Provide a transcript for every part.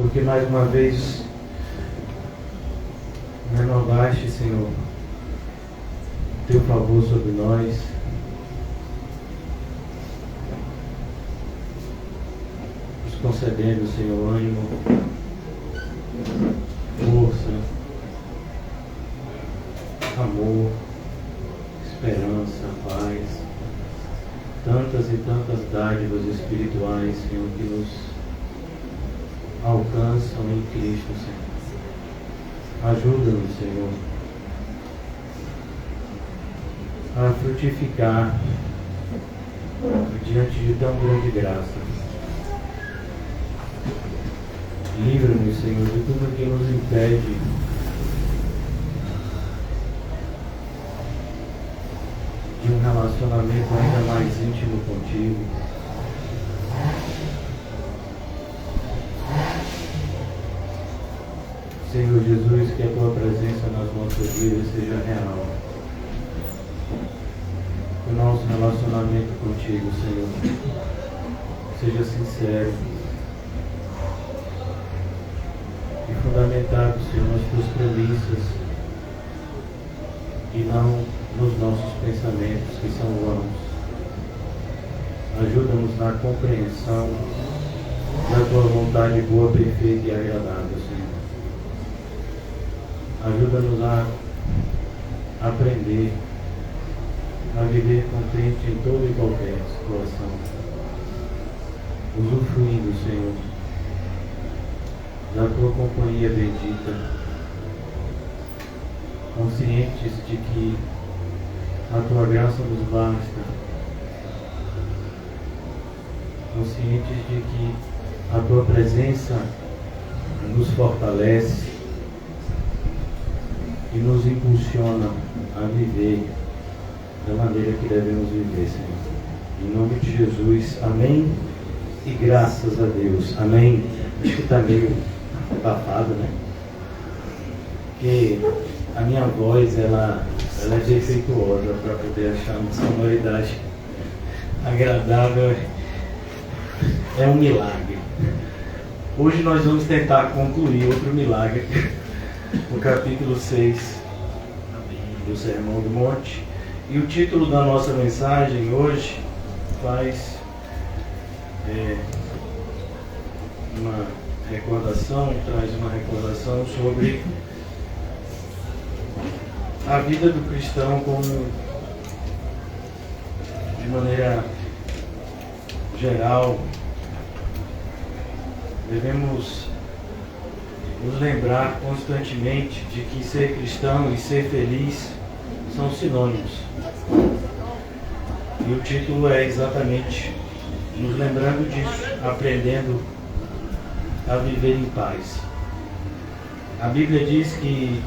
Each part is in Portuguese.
porque mais uma vez renovaste, Senhor, teu favor sobre nós. Nos concedendo, Senhor, ânimo, força, amor, esperança, paz, tantas e tantas dádivas espirituais, Senhor, que nos alcançam em Cristo, Senhor. Ajuda-nos, Senhor, a frutificar diante de tão grande graça. Livra-nos, Senhor, de tudo que nos impede de um relacionamento ainda mais íntimo contigo. Senhor Jesus, que a tua presença nas nossas vidas seja real. Que o nosso relacionamento contigo, Senhor, seja sincero e fundamentado, Senhor, nas tuas premissas e não nos nossos pensamentos que são vãos. Ajuda-nos na compreensão da tua vontade boa, perfeita e agradável, Senhor. Ajuda-nos a aprender a viver contente em toda e qualquer situação, usufruindo, Senhor, da tua companhia bendita, conscientes de que a tua graça nos basta, conscientes de que a tua presença nos fortalece e nos impulsiona a viver da maneira que devemos viver, Senhor. Em nome de Jesus, amém e graças a Deus, amém. Acho que está meio abafado, né? Porque a minha voz, ela é defeituosa para poder achar uma sonoridade agradável. É um milagre. Hoje nós vamos tentar concluir outro milagre no capítulo 6 do Sermão do Monte. E o título da nossa mensagem hoje faz uma recordação, traz uma recordação sobre a vida do cristão como, de maneira geral, devemos nos lembrar constantemente de que ser cristão e ser feliz são sinônimos. E o título é exatamente nos lembrando disso, aprendendo a viver em paz. A Bíblia diz que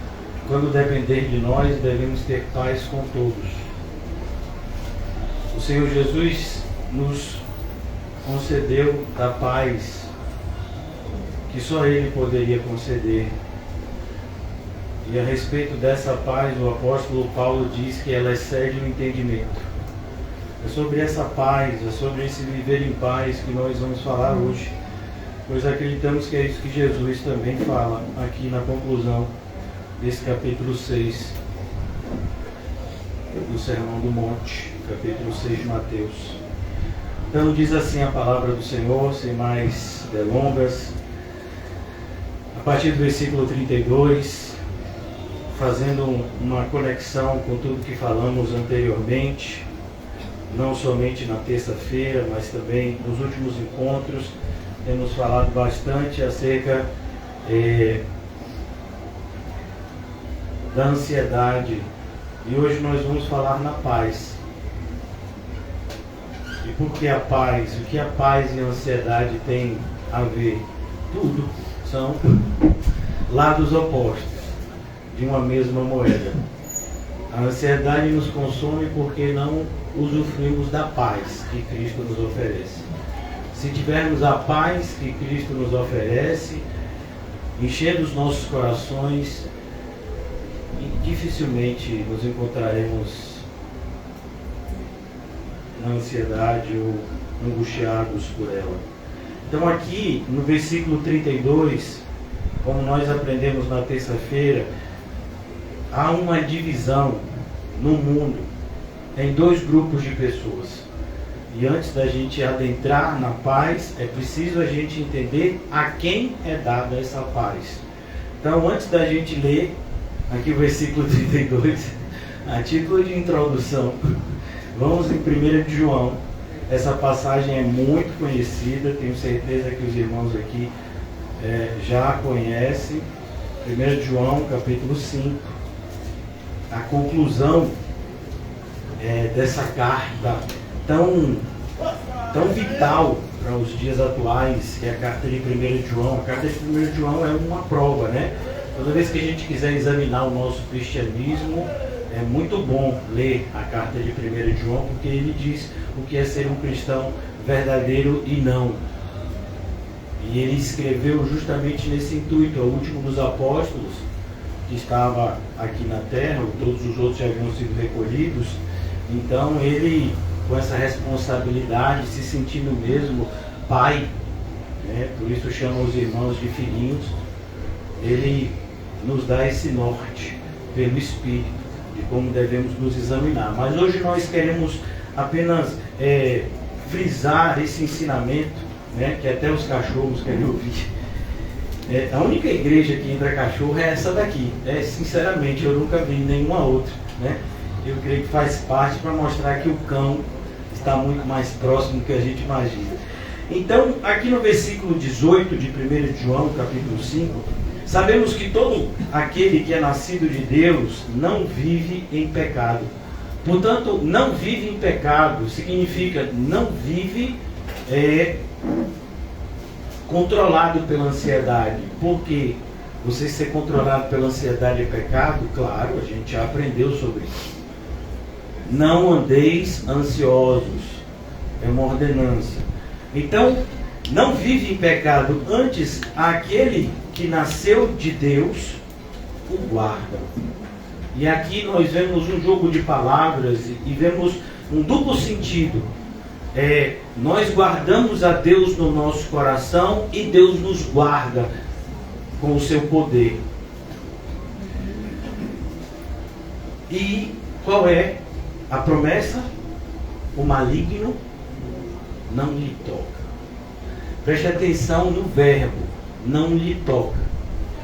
quando depender de nós, devemos ter paz com todos. O Senhor Jesus nos concedeu a paz que só Ele poderia conceder. E a respeito dessa paz, o apóstolo Paulo diz que ela excede o entendimento. É sobre essa paz, é sobre esse viver em paz que nós vamos falar hoje, pois acreditamos que é isso que Jesus também fala aqui na conclusão desse capítulo 6 do Sermão do Monte, capítulo 6 de Mateus. Então diz assim a palavra do Senhor, sem mais delongas, a partir do versículo 32, fazendo uma conexão com tudo que falamos anteriormente, não somente na terça-feira, mas também nos últimos encontros, temos falado bastante acerca da ansiedade, e hoje nós vamos falar na paz. E por que a paz? O que a paz e a ansiedade têm a ver? Tudo são lados opostos de uma mesma moeda. A ansiedade nos consome porque não usufruímos da paz que Cristo nos oferece. Se tivermos a paz que Cristo nos oferece, enchendo os nossos corações, dificilmente nos encontraremos na ansiedade ou angustiados por ela. Então aqui no versículo 32, como nós aprendemos na terça-feira, há uma divisão no mundo em dois grupos de pessoas. E antes da gente adentrar na paz, é preciso a gente entender a quem é dada essa paz. Então, antes da gente ler aqui o versículo 32, a título de introdução, vamos em 1 de João. Essa passagem é muito conhecida, tenho certeza que os irmãos aqui já conhecem. 1 de João, capítulo 5. A conclusão dessa carta tão vital para os dias atuais, que é a carta de 1 de João. A carta de 1 de João é uma prova, né? Toda vez que a gente quiser examinar o nosso cristianismo, é muito bom ler a carta de 1 de João, porque ele diz o que é ser um cristão verdadeiro e não. E ele escreveu justamente nesse intuito, é o último dos apóstolos, que estava aqui na terra, todos os outros já haviam sido recolhidos. Então ele, com essa responsabilidade, se sentindo mesmo pai, né? Por isso chama os irmãos de filhinhos, ele nos dá esse norte pelo Espírito de como devemos nos examinar. Mas hoje nós queremos apenas frisar esse ensinamento, né? Que até os cachorros querem ouvir. A única igreja que entra cachorro é essa daqui. Sinceramente, eu nunca vi nenhuma outra, né? Eu creio que faz parte para mostrar que o cão está muito mais próximo do que a gente imagina. Então, aqui no versículo 18 de 1 de João, capítulo 5, sabemos que todo aquele que é nascido de Deus não vive em pecado. Portanto, não vive em pecado significa não vive controlado pela ansiedade. Por quê? Você ser controlado pela ansiedade é pecado? Claro, a gente já aprendeu sobre isso. Não andeis ansiosos. É uma ordenança. Então, não vive em pecado. Antes, aquele que nasceu de Deus o guarda. E aqui nós vemos um jogo de palavras e vemos um duplo sentido. Nós guardamos a Deus no nosso coração e Deus nos guarda com o seu poder. E qual é a promessa? O maligno não lhe toca. Preste atenção no verbo, não lhe toca.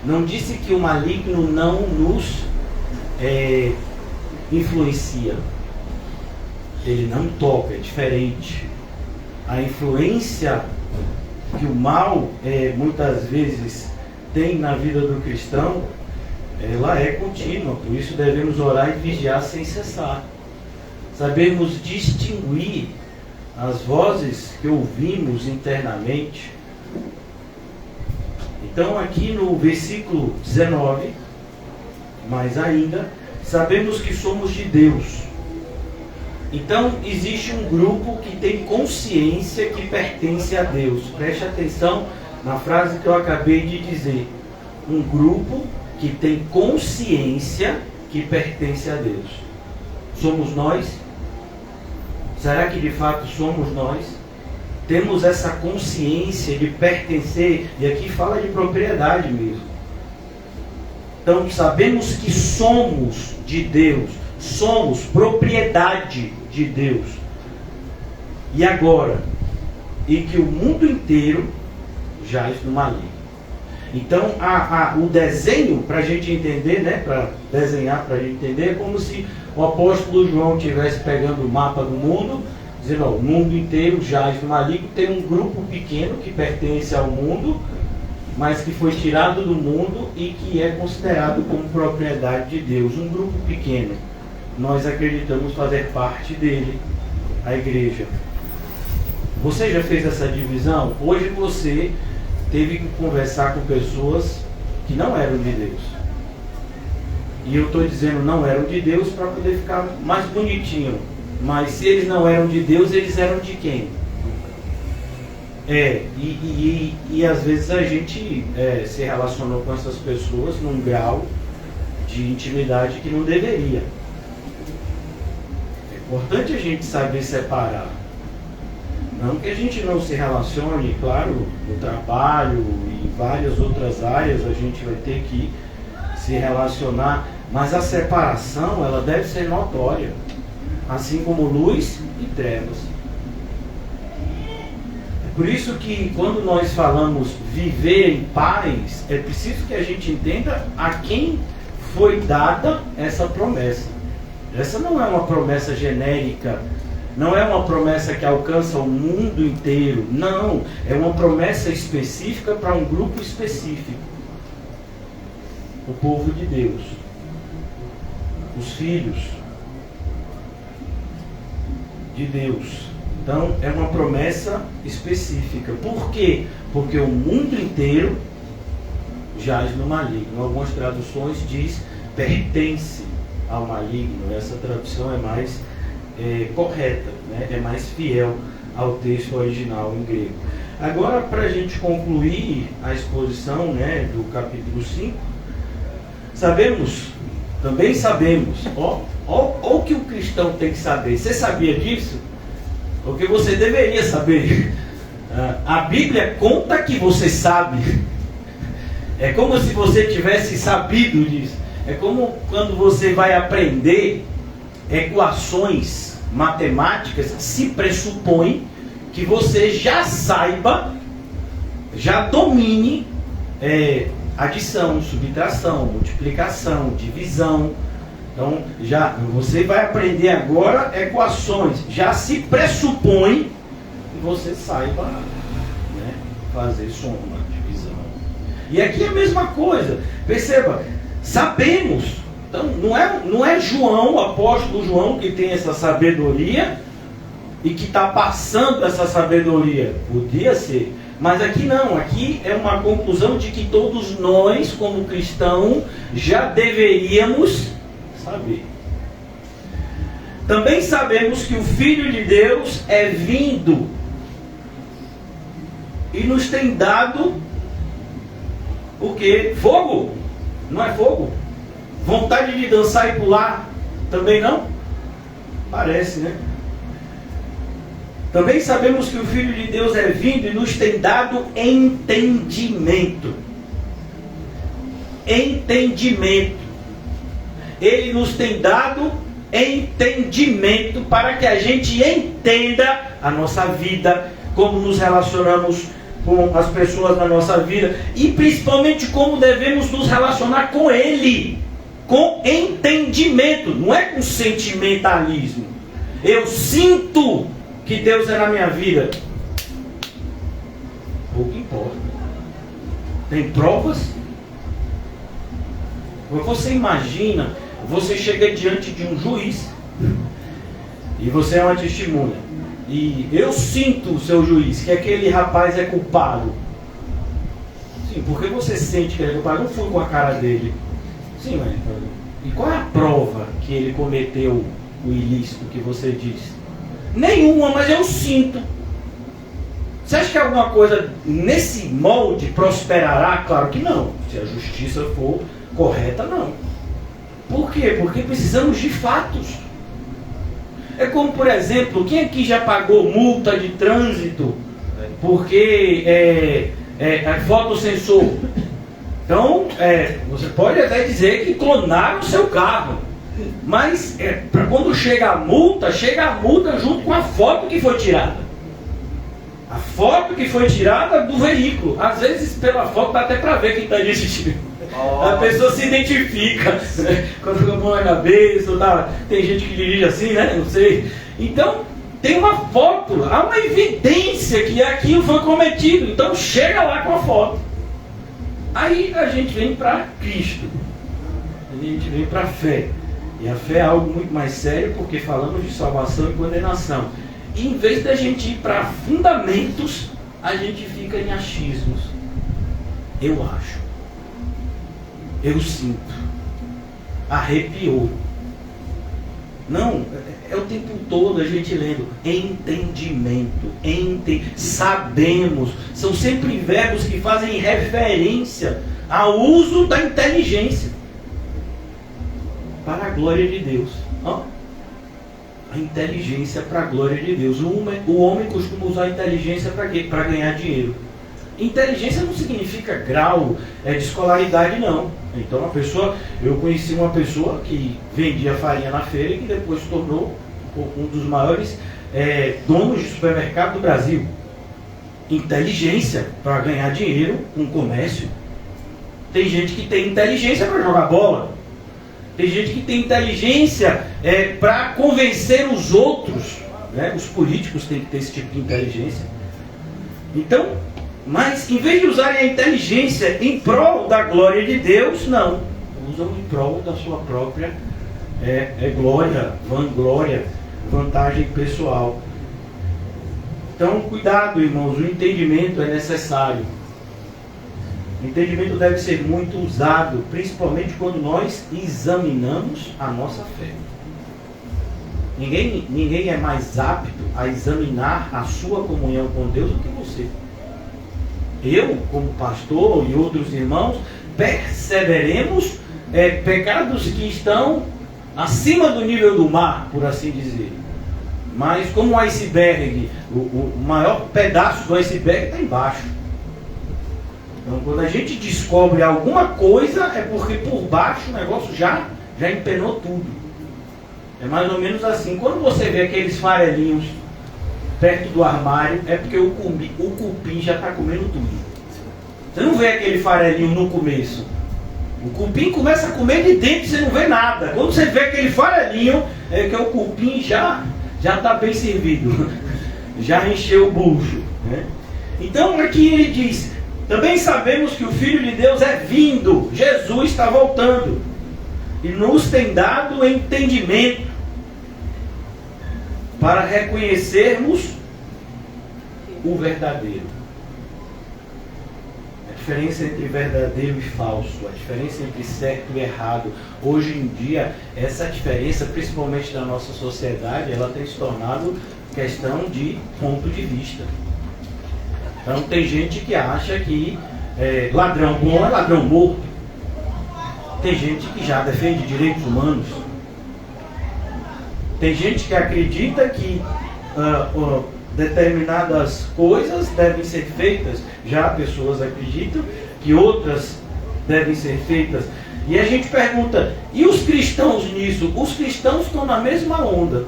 Não disse que o maligno não nos influencia. Ele não toca, é diferente. A influência que o mal muitas vezes tem na vida do cristão, ela é contínua. Por isso devemos orar e vigiar sem cessar. Sabemos distinguir as vozes que ouvimos internamente. Então aqui no versículo 19, mais ainda, sabemos que somos de Deus. Então existe um grupo que tem consciência que pertence a Deus. Preste atenção na frase que eu acabei de dizer. Um grupo que tem consciência que pertence a Deus. Somos nós? Será que de fato somos nós? Temos essa consciência de pertencer, e aqui fala de propriedade mesmo. Então sabemos que somos de Deus, somos propriedade de Deus. E agora? E que o mundo inteiro jaz no maligno. Então o desenho, para a gente entender, né, para desenhar, para a gente entender, é como se o apóstolo João estivesse pegando o mapa do mundo, dizendo, ó, o mundo inteiro jaz no maligno. Tem um grupo pequeno que pertence ao mundo, mas que foi tirado do mundo e que é considerado como propriedade de Deus. Um grupo pequeno. Nós acreditamos fazer parte dele, a igreja. Você já fez essa divisão? Hoje você teve que conversar com pessoas que não eram de Deus. E eu estou dizendo não eram de Deus para poder ficar mais bonitinho. Mas se eles não eram de Deus, eles eram de quem? E às vezes a gente se relacionou com essas pessoas num grau de intimidade que não deveria. É importante a gente saber separar. Não que a gente não se relacione, claro, no trabalho e em várias outras áreas a gente vai ter que se relacionar, mas a separação, ela deve ser notória, assim como luz e trevas. É por isso que quando nós falamos viver em paz, é preciso que a gente entenda a quem foi dada essa promessa. Essa não é uma promessa genérica, não é uma promessa que alcança o mundo inteiro, não, é uma promessa específica para um grupo específico. O povo de Deus, os filhos de Deus. Então é uma promessa específica. Por quê? Porque o mundo inteiro jaz no maligno. Algumas traduções diz pertence ao maligno. Essa tradução é mais correta, né? É mais fiel ao texto original em grego. Agora, para a gente concluir a exposição, né, do capítulo 5, também sabemos, o que o cristão tem que saber. Você sabia disso? Porque você deveria saber. A Bíblia conta que você sabe. É como se você tivesse sabido disso. É como quando você vai aprender equações matemáticas, se pressupõe que você já saiba, já domine adição, subtração, multiplicação, divisão. Então, você vai aprender agora equações. Já se pressupõe que você saiba, né, fazer soma, divisão. E aqui é a mesma coisa. Perceba, sabemos. Então, não é João, o apóstolo João, que tem essa sabedoria e que está passando essa sabedoria. Podia ser. Mas aqui não, aqui é uma conclusão de que todos nós, como cristãos, já deveríamos saber. Também sabemos que o Filho de Deus é vindo e nos tem dado o quê? Fogo? Não é fogo? Vontade de dançar e pular? Também não? Parece, né? Também sabemos que o Filho de Deus é vindo e nos tem dado entendimento. Entendimento. Ele nos tem dado entendimento para que a gente entenda a nossa vida, como nos relacionamos com as pessoas na nossa vida e principalmente como devemos nos relacionar com Ele. Com entendimento, não é com sentimentalismo. Eu sinto que Deus é na minha vida. Pouco importa. Tem provas? Você imagina, você chega diante de um juiz e você é uma testemunha. E eu sinto, seu juiz, que aquele rapaz é culpado. Sim, porque você sente que ele é culpado? Não fui com a cara dele. Sim, mas e qual é a prova que ele cometeu o ilícito que você disse? Nenhuma, mas eu sinto. Você acha que alguma coisa nesse molde prosperará? Claro que não. Se a justiça for correta, não. Por quê? Porque precisamos de fatos. É como, por exemplo, quem aqui já pagou multa de trânsito porque é fotossensor? Então, você pode até dizer que clonaram o seu carro. Mas para quando chega a multa junto com a foto que foi tirada. A foto que foi tirada do veículo. Às vezes pela foto dá até para ver quem está dirigindo. A pessoa se identifica. Quando fica a mão na cabeça, tem gente que dirige assim, né? Não sei. Então, tem uma foto, há uma evidência que aquilo foi cometido. Então chega lá com a foto. Aí a gente vem para Cristo. A gente vem para a fé. E a fé é algo muito mais sério, porque falamos de salvação e condenação. E em vez da gente ir para fundamentos, a gente fica em achismos. Eu acho. Eu sinto. Arrepiou. Não, é o tempo todo a gente lendo. Entendimento. Sabemos. São sempre verbos que fazem referência ao uso da inteligência. Para a glória de Deus. A inteligência para a glória de Deus. O homem costuma usar a inteligência para quê? Para ganhar dinheiro. Inteligência não significa grau de escolaridade, não. Então eu conheci uma pessoa que vendia farinha na feira e que depois se tornou um dos maiores donos de supermercado do Brasil. Inteligência para ganhar dinheiro com comércio. Tem gente que tem inteligência para jogar bola. Tem gente que tem inteligência para convencer os outros. Né? Os políticos têm que ter esse tipo de inteligência. Então, mas em vez de usarem a inteligência em prol da glória de Deus, não. Usam em prol da sua própria glória, vanglória, vantagem pessoal. Então, cuidado, irmãos, o entendimento é necessário. O entendimento deve ser muito usado, principalmente quando nós examinamos a nossa fé. Ninguém é mais apto a examinar a sua comunhão com Deus do que você. Eu, como pastor e outros irmãos, perceberemos pecados que estão acima do nível do mar, por assim dizer. Mas como o iceberg, o maior pedaço do iceberg está embaixo. Então quando a gente descobre alguma coisa, é porque por baixo o negócio já empenou tudo. É mais ou menos assim. Quando você vê aqueles farelinhos perto do armário, é porque o cupim já está comendo tudo. Você não vê aquele farelinho no começo. O cupim começa a comer de dentro e você não vê nada. Quando você vê aquele farelinho, é que o cupim já está bem servido. Já encheu o bucho. Né? Então aqui ele diz: também sabemos que o Filho de Deus é vindo. Jesus está voltando. E nos tem dado entendimento para reconhecermos o verdadeiro. A diferença entre verdadeiro e falso, a diferença entre certo e errado. Hoje em dia, essa diferença, principalmente na nossa sociedade, ela tem se tornado questão de ponto de vista. Então tem gente que acha que ladrão bom é ladrão morto. Tem gente que já defende direitos humanos. Tem gente que acredita que determinadas coisas devem ser feitas. Já pessoas acreditam que outras devem ser feitas. E a gente pergunta, e os cristãos nisso? Os cristãos estão na mesma onda.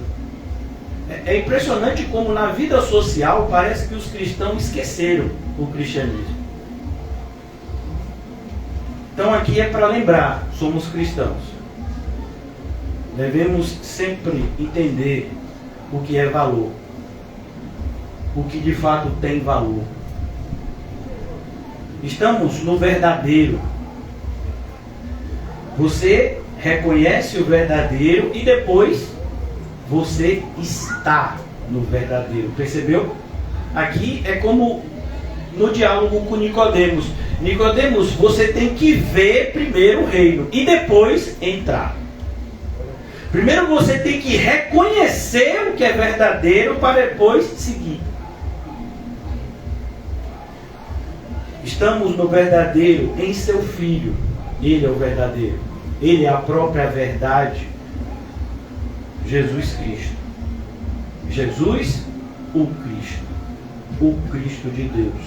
É impressionante como na vida social parece que os cristãos esqueceram o cristianismo. Então aqui é para lembrar, somos cristãos. Devemos sempre entender o que é valor. O que de fato tem valor. Estamos no verdadeiro. Você reconhece o verdadeiro e depois você está no verdadeiro. Percebeu? Aqui é como no diálogo com Nicodemos. Nicodemos, você tem que ver primeiro o reino e depois entrar. Primeiro você tem que reconhecer o que é verdadeiro para depois seguir. Estamos no verdadeiro em seu Filho. Ele é o verdadeiro. Ele é a própria verdade. Jesus Cristo. Jesus, o Cristo. O Cristo de Deus.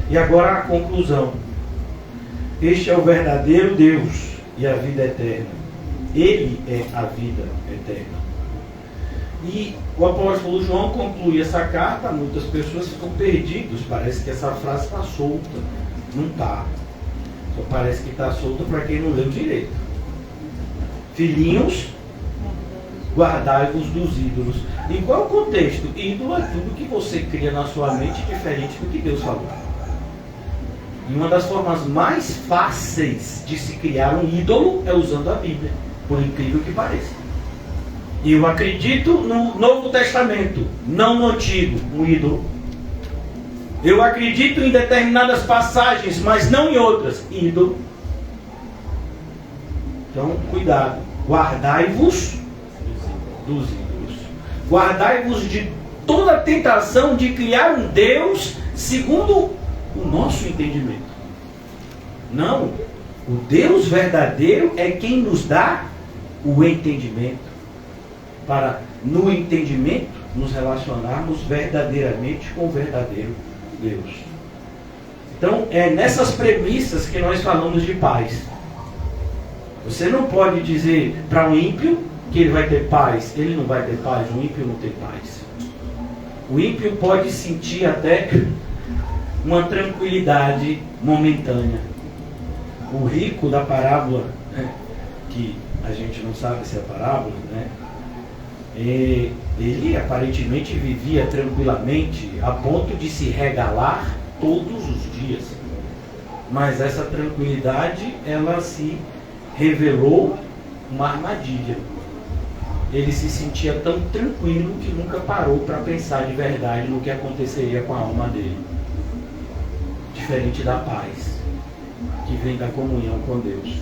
E agora a conclusão. Este é o verdadeiro Deus e a vida eterna. Ele é a vida eterna. E o apóstolo João conclui essa carta. Muitas pessoas ficam perdidas. Parece que essa frase está solta. Não está. Só parece que está solta para quem não leu direito. Filhinhos, guardai-vos dos ídolos. E qual é o contexto? Ídolo é tudo que você cria na sua mente diferente do que Deus falou. E uma das formas mais fáceis de se criar um ídolo é usando a Bíblia, por incrível que pareça. E eu acredito no Novo Testamento, não no Antigo, um ídolo. Eu acredito em determinadas passagens, mas não em outras, ídolo. Então, cuidado. Guardai-vos dos ídolos. Guardai-vos de toda tentação de criar um Deus segundo o nosso entendimento. Não. O Deus verdadeiro é quem nos dá o entendimento. para, no entendimento, nos relacionarmos verdadeiramente com o verdadeiro Deus. Então, é nessas premissas que nós falamos de paz. Você não pode dizer para um ímpio que ele vai ter paz. Ele não vai ter paz, o ímpio não tem paz. O ímpio pode sentir até uma tranquilidade momentânea. O rico da parábola, né, que a gente não sabe se é parábola, né, ele aparentemente vivia tranquilamente a ponto de se regalar todos os dias. Mas essa tranquilidade, ela se revelou uma armadilha. Ele se sentia tão tranquilo que nunca parou para pensar de verdade no que aconteceria com a alma dele. Diferente da paz que vem da comunhão com Deus.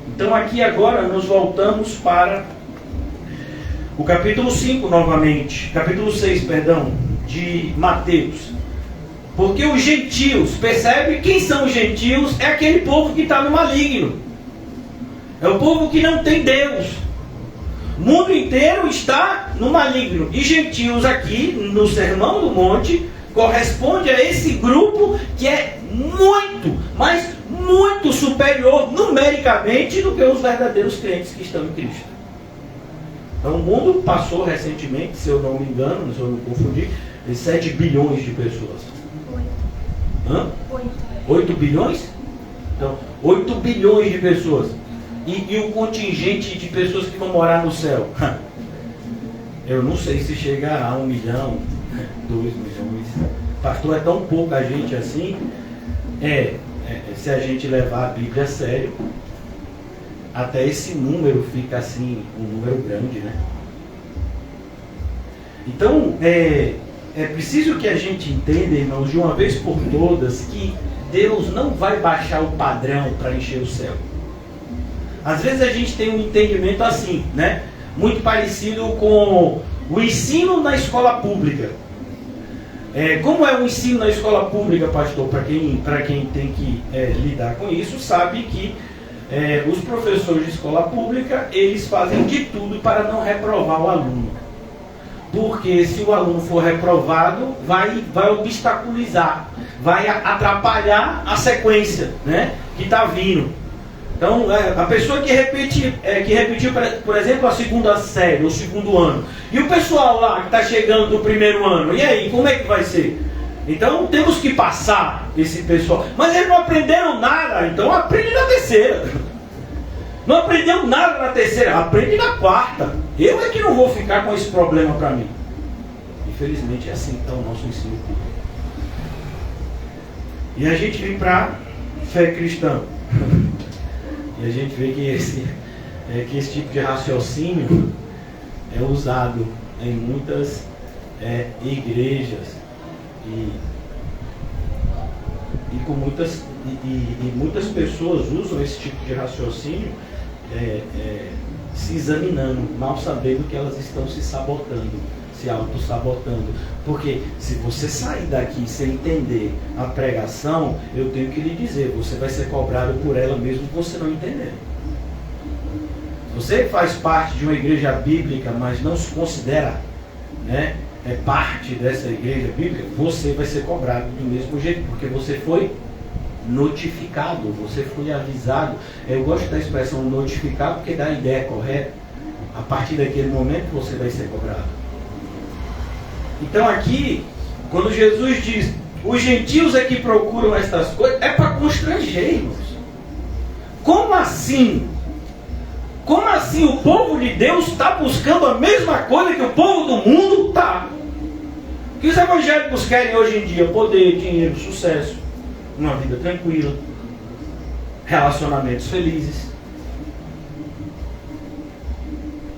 Então aqui agora nós voltamos para o capítulo 5 novamente, capítulo 6, perdão, de Mateus. Porque os gentios, percebe quem são os gentios? É aquele povo que está no maligno. É o povo que não tem Deus. O mundo inteiro está no maligno. E gentios aqui, no Sermão do Monte, corresponde a esse grupo que é muito, mas muito superior numericamente do que os verdadeiros crentes que estão em Cristo. Então o mundo passou recentemente, se eu não me engano, se eu não confundir, de 7 bilhões de pessoas. 8 bilhões? Então, 8 bilhões de pessoas. E o contingente de pessoas que vão morar no céu? Eu não sei se chegará a 1 milhão, 2 milhões. Pastor, é tão pouca gente assim. Se a gente levar a Bíblia a sério, até esse número fica assim, um número grande, né? Então, é preciso que a gente entenda, irmãos, de uma vez por todas, que Deus não vai baixar o padrão para encher o céu. Às vezes a gente tem um entendimento assim, né? Muito parecido com o ensino na escola pública. Como é o ensino na escola pública, pastor? Para quem tem que lidar com isso, sabe que os professores de escola pública, eles fazem de tudo para não reprovar o aluno. Porque se o aluno for reprovado, vai obstaculizar, vai atrapalhar a sequência, né, que está vindo. Então, a pessoa que repetiu, por exemplo, a segunda série, o segundo ano, e o pessoal lá que está chegando no primeiro ano, e aí, como é que vai ser? Então, temos que passar esse pessoal. Mas eles não aprenderam nada, então aprende na terceira. Não aprendeu nada na terceira, aprende na quarta. Eu é que não vou ficar com esse problema para mim. Infelizmente é assim que está o nosso ensino público. E a gente vem para fé cristã. E a gente vê que esse tipo de raciocínio é usado em muitas igrejas e muitas pessoas usam esse tipo de raciocínio se examinando, mal sabendo que elas estão se sabotando, se auto-sabotando. Porque se você sair daqui sem entender a pregação, eu tenho que lhe dizer, você vai ser cobrado por ela mesmo que você não entender. Se você faz parte de uma igreja bíblica, mas não se considera, né, parte dessa igreja bíblica, você vai ser cobrado do mesmo jeito, porque você foi notificado, você foi avisado. Eu gosto da expressão notificado porque dá a ideia correta. A partir daquele momento você vai ser cobrado. Então aqui, quando Jesus diz, os gentios é que procuram estas coisas, é para constranger, irmãos. Como assim? Como assim o povo de Deus está buscando a mesma coisa que o povo do mundo está? O que os evangélicos querem hoje em dia? Poder, dinheiro, sucesso, uma vida tranquila, relacionamentos felizes.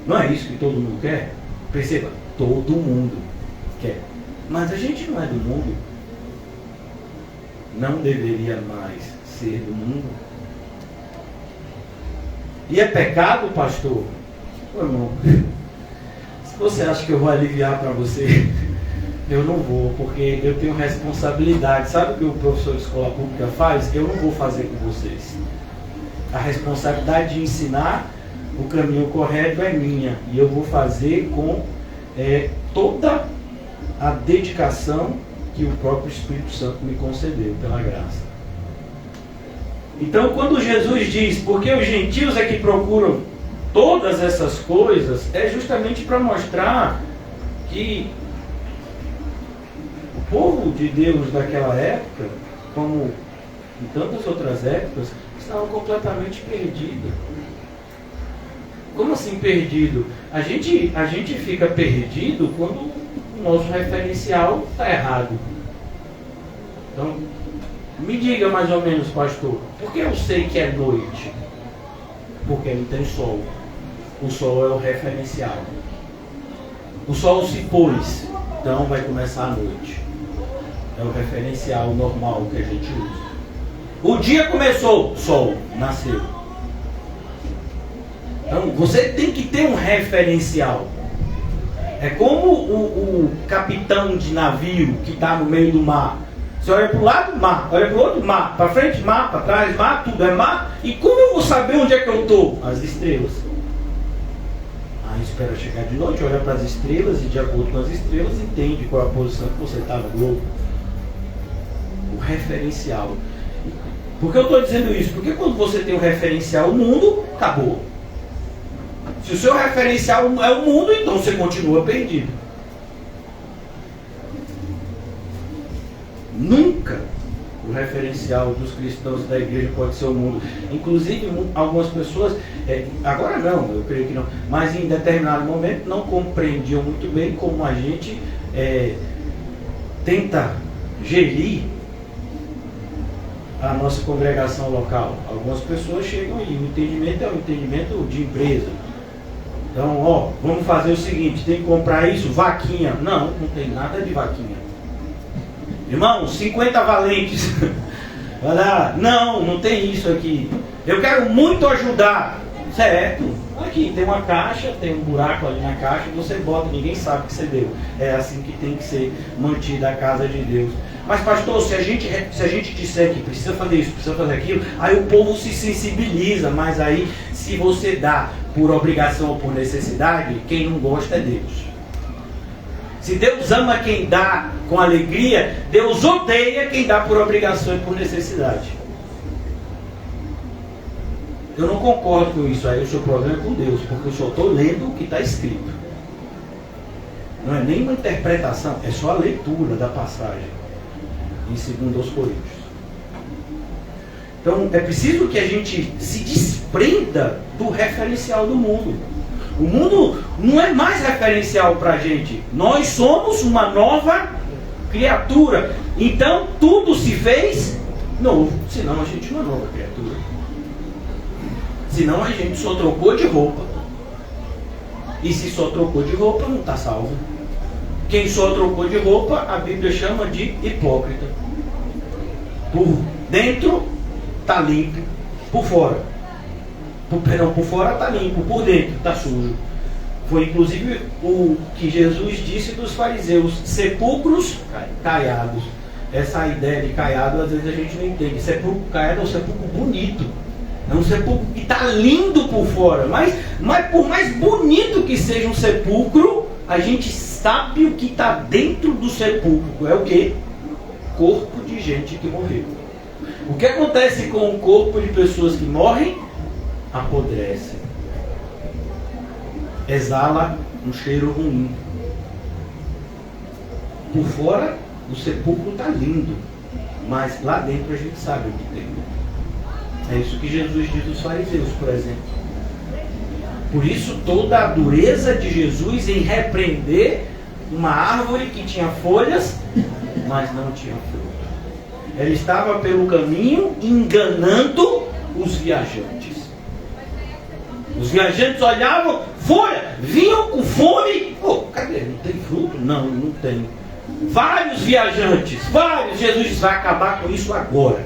Não é isso que todo mundo quer? Perceba, todo mundo quer. Mas a gente não é do mundo. Não deveria mais ser do mundo. E é pecado, pastor? Ô, irmão, se você acha que eu vou aliviar para você, eu não vou, porque eu tenho responsabilidade. Sabe o que o professor de escola pública faz? Eu não vou fazer com vocês. A responsabilidade de ensinar o caminho correto é minha, e eu vou fazer com toda a dedicação que o próprio Espírito Santo me concedeu pela graça. Então, quando Jesus diz, porque os gentios é que procuram todas essas coisas, é justamente para mostrar que o povo de Deus daquela época, como em tantas outras épocas, estavam completamente perdidos. Como assim perdido? A gente fica perdido quando o nosso referencial está errado. Então, me diga mais ou menos, pastor, por que eu sei que é noite? Porque não tem sol. O sol é o referencial. O sol se pôs, então vai começar a noite. É o referencial normal que a gente usa. O dia começou, sol nasceu. Então você tem que ter um referencial. É como o capitão de navio que está no meio do mar. Você olha para o lado, mar. Olha para o outro, mar. Para frente, mar. Para trás, mar. Tudo é mar. E como eu vou saber onde é que eu estou? As estrelas. Aí espera chegar de noite, olha para as estrelas e de acordo com as estrelas entende qual é a posição que você está no globo. O referencial. Por que eu estou dizendo isso? Porque quando você tem um referencial, o mundo acabou. Se o seu referencial é o mundo, então você continua perdido. Nunca o referencial dos cristãos da igreja pode ser o mundo. Inclusive, algumas pessoas, agora não, eu creio que não, mas em determinado momento não compreendiam muito bem como a gente tenta gerir a nossa congregação local. Algumas pessoas chegam e o entendimento é um entendimento de empresa. Então, vamos fazer o seguinte, tem que comprar isso, vaquinha. Não tem nada de vaquinha. Irmão, 50 valentes. Não tem isso aqui. Eu quero muito ajudar. Certo. Aqui tem uma caixa, tem um buraco ali na caixa, você bota, ninguém sabe que você deu. É assim que tem que ser mantida a casa de Deus. Mas pastor, se a gente disser que precisa fazer isso, precisa fazer aquilo, aí o povo se sensibiliza, mas aí se você dá por obrigação ou por necessidade, quem não gosta é Deus. Se Deus ama quem dá com alegria, Deus odeia quem dá por obrigação e por necessidade. Eu não concordo com isso, aí o seu problema é com Deus, porque eu só estou lendo o que está escrito. Não é nem uma interpretação, é só a leitura da passagem em 2 Coríntios. Então é preciso que a gente se desprenda do referencial do mundo. O mundo não é mais referencial para a gente. Nós somos uma nova criatura. Então tudo se fez novo. Senão a gente não é nova criatura. Senão a gente só trocou de roupa. E se só trocou de roupa, não está salvo. Quem só trocou de roupa, a Bíblia chama de hipócrita. Por dentro está limpo, por fora. Por fora está limpo, por dentro está sujo. Foi inclusive o que Jesus disse dos fariseus: sepulcros caiados. Essa ideia de caiado às vezes a gente não entende. Sepulcro caiado é um sepulcro bonito. É um sepulcro que está lindo por fora. Mas por mais bonito que seja um sepulcro, a gente sabe o que está dentro do sepulcro. É o quê? Corpo de gente que morreu. O que acontece com o corpo de pessoas que morrem? Apodrece. Exala um cheiro ruim. Por fora, o sepulcro está lindo. Mas lá dentro a gente sabe o que tem. É isso que Jesus diz dos fariseus, por exemplo. Por isso, toda a dureza de Jesus em repreender uma árvore que tinha folhas, mas não tinha fruto. Ele estava pelo caminho enganando os viajantes. Os viajantes olhavam, folha, vinham com fome. Cadê? Não tem fruto? Não tem. Vários viajantes, Jesus disse, vai acabar com isso agora.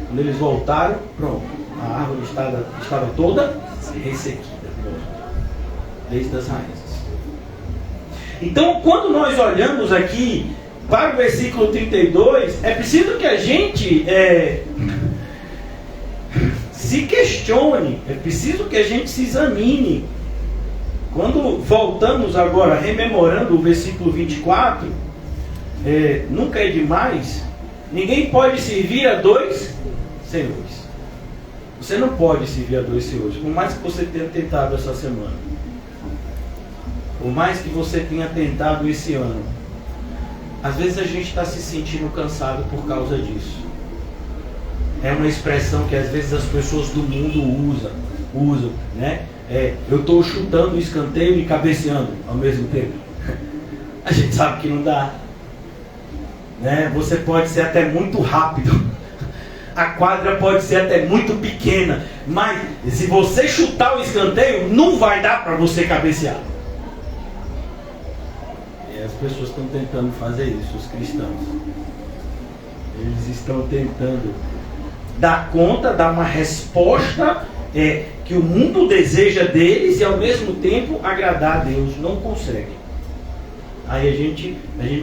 Quando eles voltaram, pronto, a árvore estava toda ressequida, desde as raízes. Então, quando nós olhamos aqui para o versículo 32, é preciso que a gente se questione, é preciso que a gente se examine. Quando voltamos agora, rememorando o versículo 24, nunca é demais, ninguém pode servir a dois senhores. Você não pode servir a dois senhores, por mais que você tenha tentado essa semana, por mais que você tenha tentado esse ano. Às vezes a gente está se sentindo cansado por causa disso. É uma expressão que às vezes as pessoas do mundo usam, né? Eu estou chutando o escanteio e cabeceando ao mesmo tempo. A gente sabe que não dá, né? Você pode ser até muito rápido, a quadra pode ser até muito pequena, mas se você chutar o escanteio, não vai dar para você cabecear. E as pessoas estão tentando fazer isso, os cristãos. Eles estão tentando dar conta, dar uma resposta que o mundo deseja deles e ao mesmo tempo agradar a Deus. Não consegue. Aí a gente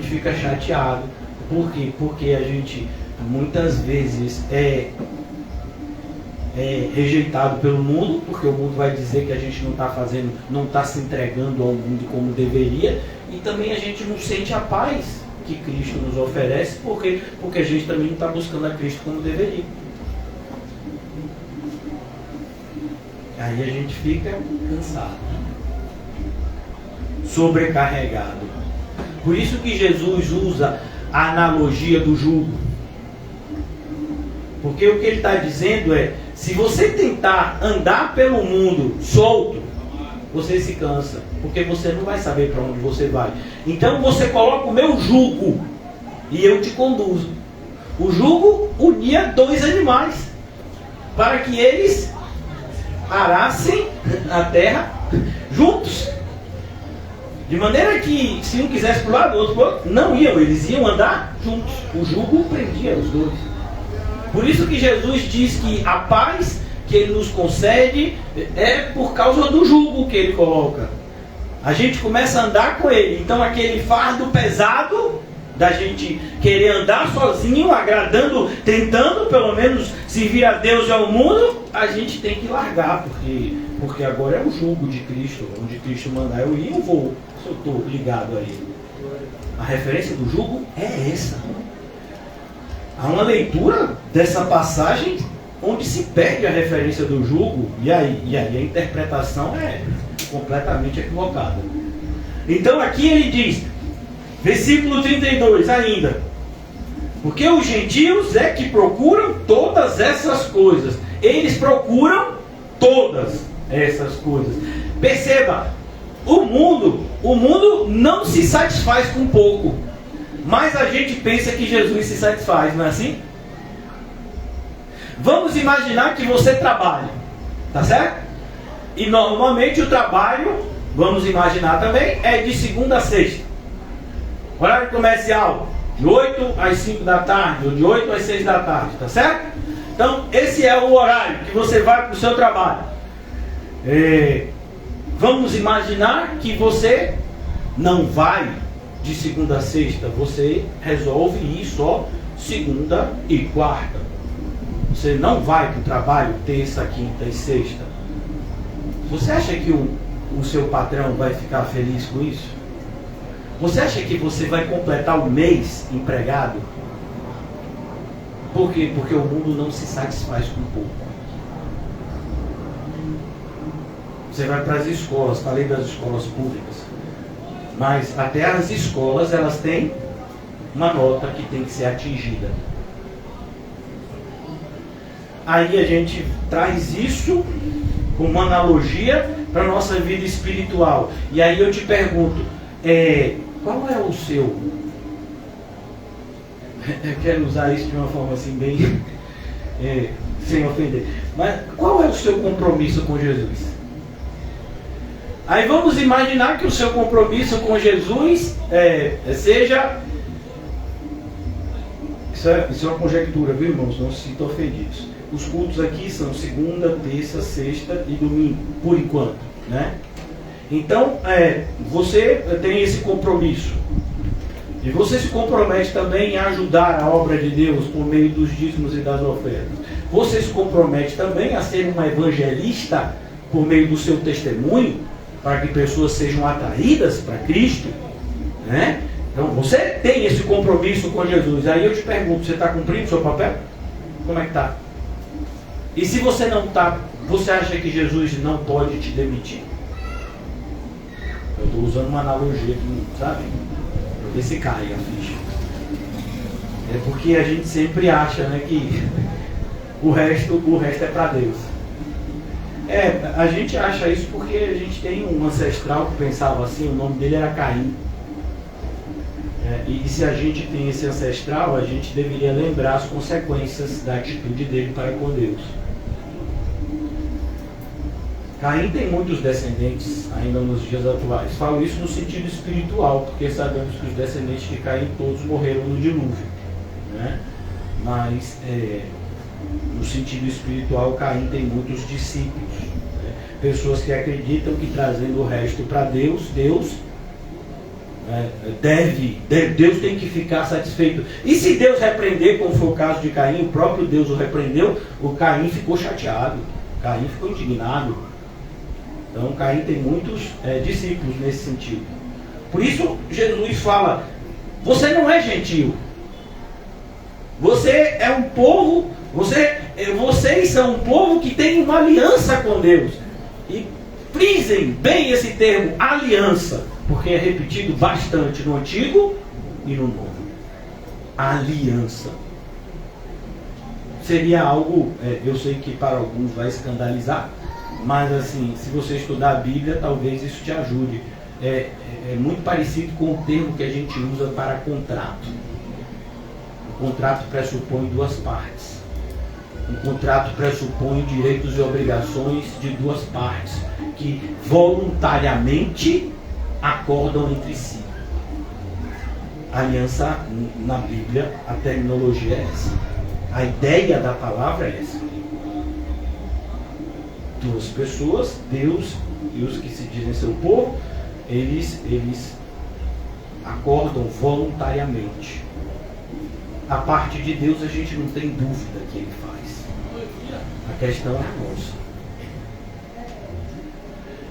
fica chateado. Por quê? Porque a gente muitas vezes é rejeitado pelo mundo, porque o mundo vai dizer que a gente não está se entregando ao mundo como deveria, e também a gente não sente a paz que Cristo nos oferece, porque a gente também não está buscando a Cristo como deveria. Aí a gente fica cansado, sobrecarregado. Por isso que Jesus usa a analogia do jugo. Porque o que ele está dizendo é, se você tentar andar pelo mundo solto, você se cansa, porque você não vai saber para onde você vai. Então você coloca o meu jugo e eu te conduzo. O jugo unia dois animais para que eles arassem a terra juntos. De maneira que se um quisesse para um lado, o outro para o outro, não iam, eles iam andar juntos. O jugo prendia os dois. Por isso que Jesus diz que a paz que ele nos concede é por causa do jugo que ele coloca. A gente começa a andar com ele. Então aquele fardo pesado da gente querer andar sozinho, agradando, tentando pelo menos servir a Deus e ao mundo, a gente tem que largar, porque agora é o jugo de Cristo. Onde Cristo mandar eu ir, eu vou, se eu estou ligado a ele. A referência do jugo é essa. Há uma leitura dessa passagem onde se perde a referência do jugo, e aí a interpretação é completamente equivocada. Então aqui ele diz, versículo 32 ainda, porque os gentios é que procuram todas essas coisas. Eles procuram todas essas coisas. Perceba, o mundo não se satisfaz com pouco, mas a gente pensa que Jesus se satisfaz, não é assim? Vamos imaginar que você trabalha, tá certo? E normalmente o trabalho, vamos imaginar também, é de segunda a sexta. Horário comercial, de 8 às 5 da tarde, ou de 8 às 6 da tarde, tá certo? Então, esse é o horário que você vai para o seu trabalho. Vamos imaginar que você não vai de segunda a sexta, você resolve ir só segunda e quarta. Você não vai para o trabalho terça, quinta e sexta. Você acha que o seu patrão vai ficar feliz com isso? Você acha que você vai completar o mês empregado? Por quê? Porque o mundo não se satisfaz com pouco. Você vai para as escolas, falei das escolas públicas, mas até as escolas, elas têm uma nota que tem que ser atingida. Aí a gente traz isso como uma analogia para a nossa vida espiritual. E aí eu te pergunto, qual é o seu? Eu quero usar isso de uma forma assim bem sem ofender. Mas qual é o seu compromisso com Jesus? Aí vamos imaginar que o seu compromisso com Jesus seja... Isso é uma conjectura, viu, irmãos? Não se sintam ofendidos. Os cultos aqui são segunda, terça, sexta e domingo, por enquanto, né? Então, você tem esse compromisso. E você se compromete também em ajudar a obra de Deus por meio dos dízimos e das ofertas. você se compromete também a ser uma evangelista por meio do seu testemunho, para que pessoas sejam atraídas para Cristo, né? Então você tem esse compromisso com Jesus. Aí eu te pergunto, você está cumprindo o seu papel? Como é que está? E se você não está, você acha que Jesus não pode te demitir? Eu estou usando uma analogia que, sabe? Para ver se cai a ficha. É porque a gente sempre acha, né, que o resto é para Deus. A gente acha isso porque a gente tem um ancestral que pensava assim, o nome dele era Caim. E se a gente tem esse ancestral, a gente deveria lembrar as consequências da atitude dele para com Deus. Caim tem muitos descendentes ainda nos dias atuais. Falo isso no sentido espiritual, porque sabemos que os descendentes de Caim todos morreram no dilúvio, né? Mas no sentido espiritual, Caim tem muitos discípulos, né? Pessoas que acreditam que trazendo o resto para Deus, Deus tem que ficar satisfeito. E se Deus repreender, como foi o caso de Caim, o próprio Deus o repreendeu, o Caim ficou chateado, Caim ficou indignado. Então Caim tem muitos discípulos nesse sentido. Por isso Jesus fala, você não é gentil, você é um povo, vocês são um povo que tem uma aliança com Deus. E frisem bem esse termo, aliança, porque é repetido bastante no Antigo e no Novo. Aliança. Seria algo, eu sei que para alguns vai escandalizar, mas assim, se você estudar a Bíblia, talvez isso te ajude. É muito parecido com o termo que a gente usa para contrato. O contrato pressupõe duas partes. Um contrato pressupõe direitos e obrigações de duas partes, que voluntariamente acordam entre si. Aliança, na Bíblia, a terminologia é essa. A ideia da palavra é essa. Duas pessoas, Deus e os que se dizem seu povo, eles acordam voluntariamente. A parte de Deus a gente não tem dúvida que ele faz. A questão é a nossa.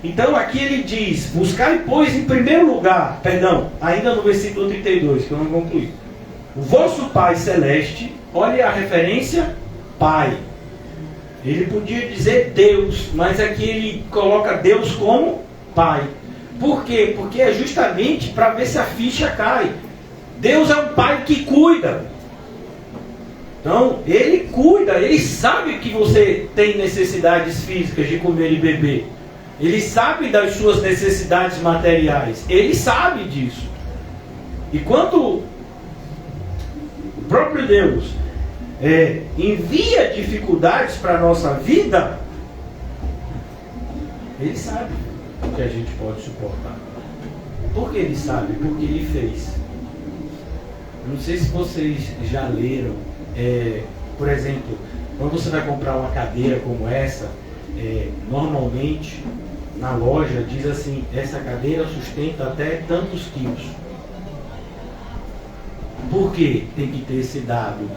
Então aqui ele diz, buscai pois em primeiro lugar, ainda no versículo 32, que eu não concluí, o vosso Pai Celeste, olha a referência, Pai. Ele podia dizer Deus, mas aqui ele coloca Deus como Pai. Por quê? Porque é justamente para ver se a ficha cai. Deus é um Pai que cuida. Então, ele cuida, ele sabe que você tem necessidades físicas de comer e beber. Ele sabe das suas necessidades materiais. Ele sabe disso. E quando o próprio Deus envia dificuldades para a nossa vida, ele sabe o que a gente pode suportar. Por que ele sabe? Porque ele fez. Não sei se vocês já leram, por exemplo, quando você vai comprar uma cadeira como essa, normalmente na loja diz assim, essa cadeira sustenta até tantos quilos. Por que tem que ter esse dado?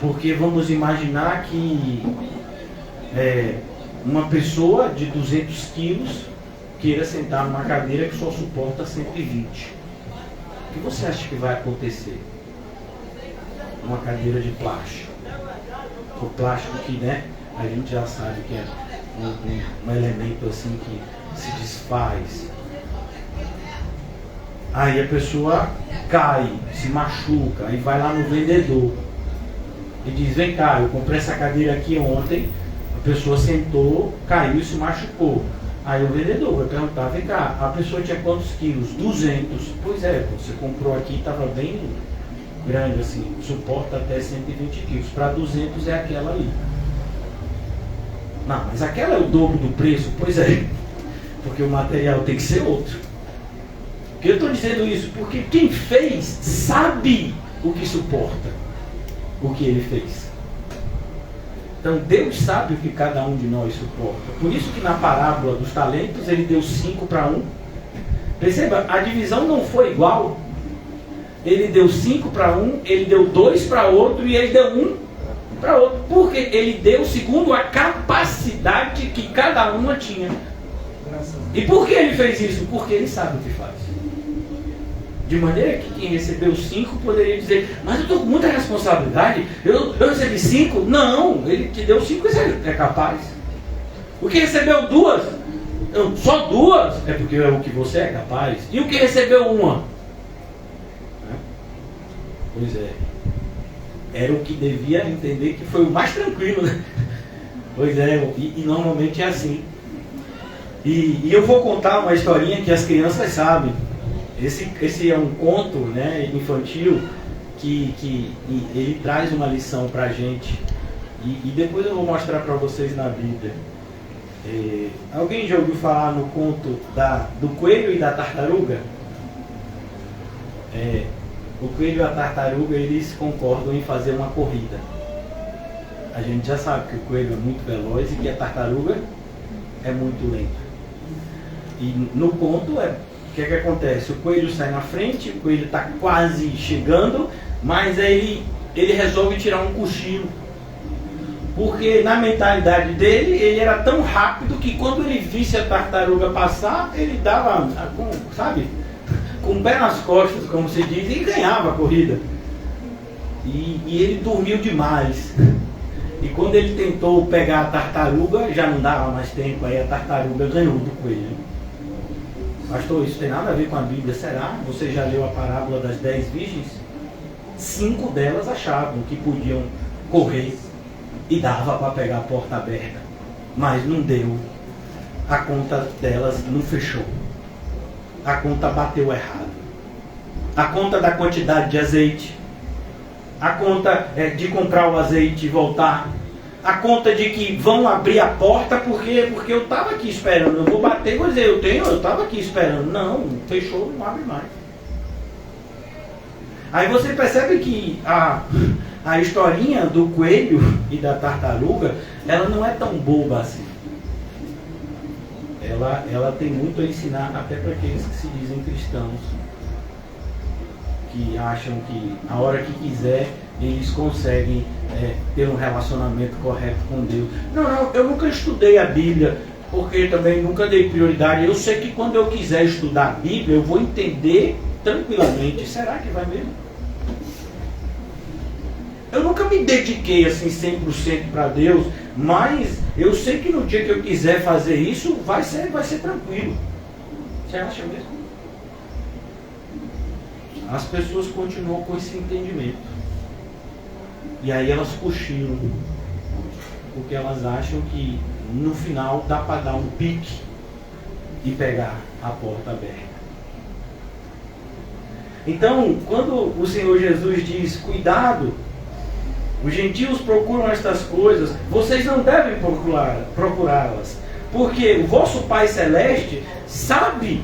Porque vamos imaginar que uma pessoa de 200 quilos queira sentar numa cadeira que só suporta 120. O que você acha que vai acontecer? Uma cadeira de plástico. O plástico que, a gente já sabe que é um elemento assim que se desfaz. Aí a pessoa cai, se machuca, aí vai lá no vendedor e diz, vem cá, eu comprei essa cadeira aqui ontem, a pessoa sentou, caiu e se machucou. Aí o vendedor vai perguntar, vem cá, a pessoa tinha quantos quilos? 200. Pois é, você comprou aqui, estava bem grande assim, suporta até 120 quilos. Para 200 é aquela ali. Não, mas aquela é o dobro do preço? Pois é, porque o material tem que ser outro. Por que eu estou dizendo isso? Porque quem fez sabe o que suporta o que ele fez. Então Deus sabe o que cada um de nós suporta. Por isso que na parábola dos talentos ele deu 5 para um. Perceba, a divisão não foi igual. Ele deu 5 para um, ele deu 2 para outro e ele deu 1 para outro, porque ele deu segundo a capacidade que cada uma tinha. E por que ele fez isso? Porque ele sabe o que faz. De maneira que quem recebeu 5 poderia dizer, mas eu estou com muita responsabilidade, eu recebi 5? Não, ele te deu 5 e você é capaz. O que recebeu 2? Só 2? É porque é o que você é capaz. E o que recebeu 1? Pois é. Era o que devia entender que foi o mais tranquilo, né? Pois é, e normalmente é assim. E eu vou contar uma historinha que as crianças sabem. Esse é um conto, né, infantil que ele traz uma lição pra gente. E depois eu vou mostrar para vocês na Bíblia. Alguém já ouviu falar no conto do coelho e da tartaruga? O coelho e a tartaruga, eles concordam em fazer uma corrida. A gente já sabe que o coelho é muito veloz e que a tartaruga é muito lenta. E no conto, o que acontece? O coelho sai na frente, o coelho está quase chegando, mas aí ele resolve tirar um cochilo. Porque na mentalidade dele, ele era tão rápido que quando ele visse a tartaruga passar, ele dava, sabe, com o pé nas costas, como se diz, e ganhava a corrida. E ele dormiu demais. E quando ele tentou pegar a tartaruga, já não dava mais tempo, aí a tartaruga ganhou do coelho. Pastor, isso tem nada a ver com a Bíblia, será? Você já leu a parábola das 10 virgens? 5 delas achavam que podiam correr e dava para pegar a porta aberta, mas não deu. A conta delas não fechou. A conta bateu errado. A conta da quantidade de azeite, a conta de comprar o azeite e voltar, a conta de que vão abrir a porta porque eu estava aqui esperando, eu vou bater e vou dizer, eu estava aqui esperando. Não, fechou, não abre mais. Aí você percebe que a historinha do coelho e da tartaruga, ela não é tão boba assim. Ela tem muito a ensinar até para aqueles que se dizem cristãos, que acham que a hora que quiser eles conseguem ter um relacionamento correto com Deus. Não, eu nunca estudei a Bíblia, porque também nunca dei prioridade. Eu sei que quando eu quiser estudar a Bíblia, eu vou entender tranquilamente. Será que vai mesmo? Eu nunca me dediquei assim 100% para Deus, mas eu sei que no dia que eu quiser fazer isso, vai ser tranquilo. Você acha mesmo? As pessoas continuam com esse entendimento. E aí elas cochilam, porque elas acham que no final dá para dar um pique e pegar a porta aberta. Então, quando o Senhor Jesus diz, cuidado, os gentios procuram estas coisas, vocês não devem procurá-las, porque o vosso Pai Celeste sabe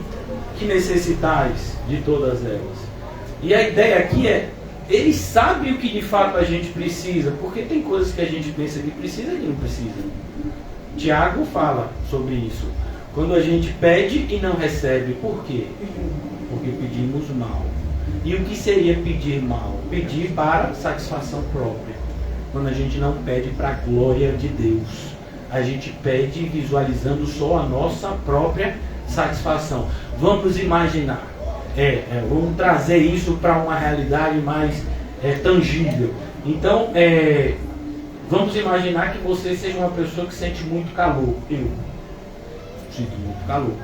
que necessitais de todas elas. E a ideia aqui ele sabe o que de fato a gente precisa, porque tem coisas que a gente pensa que precisa e não precisa. Tiago fala sobre isso. Quando a gente pede e não recebe, por quê? Porque pedimos mal. E o que seria pedir mal? Pedir para satisfação própria. Quando a gente não pede para a glória de Deus. A gente pede visualizando só a nossa própria satisfação. Vamos imaginar. Vamos trazer isso para uma realidade mais tangível. Então, vamos imaginar que você seja uma pessoa que sente muito calor. Eu sinto muito calor.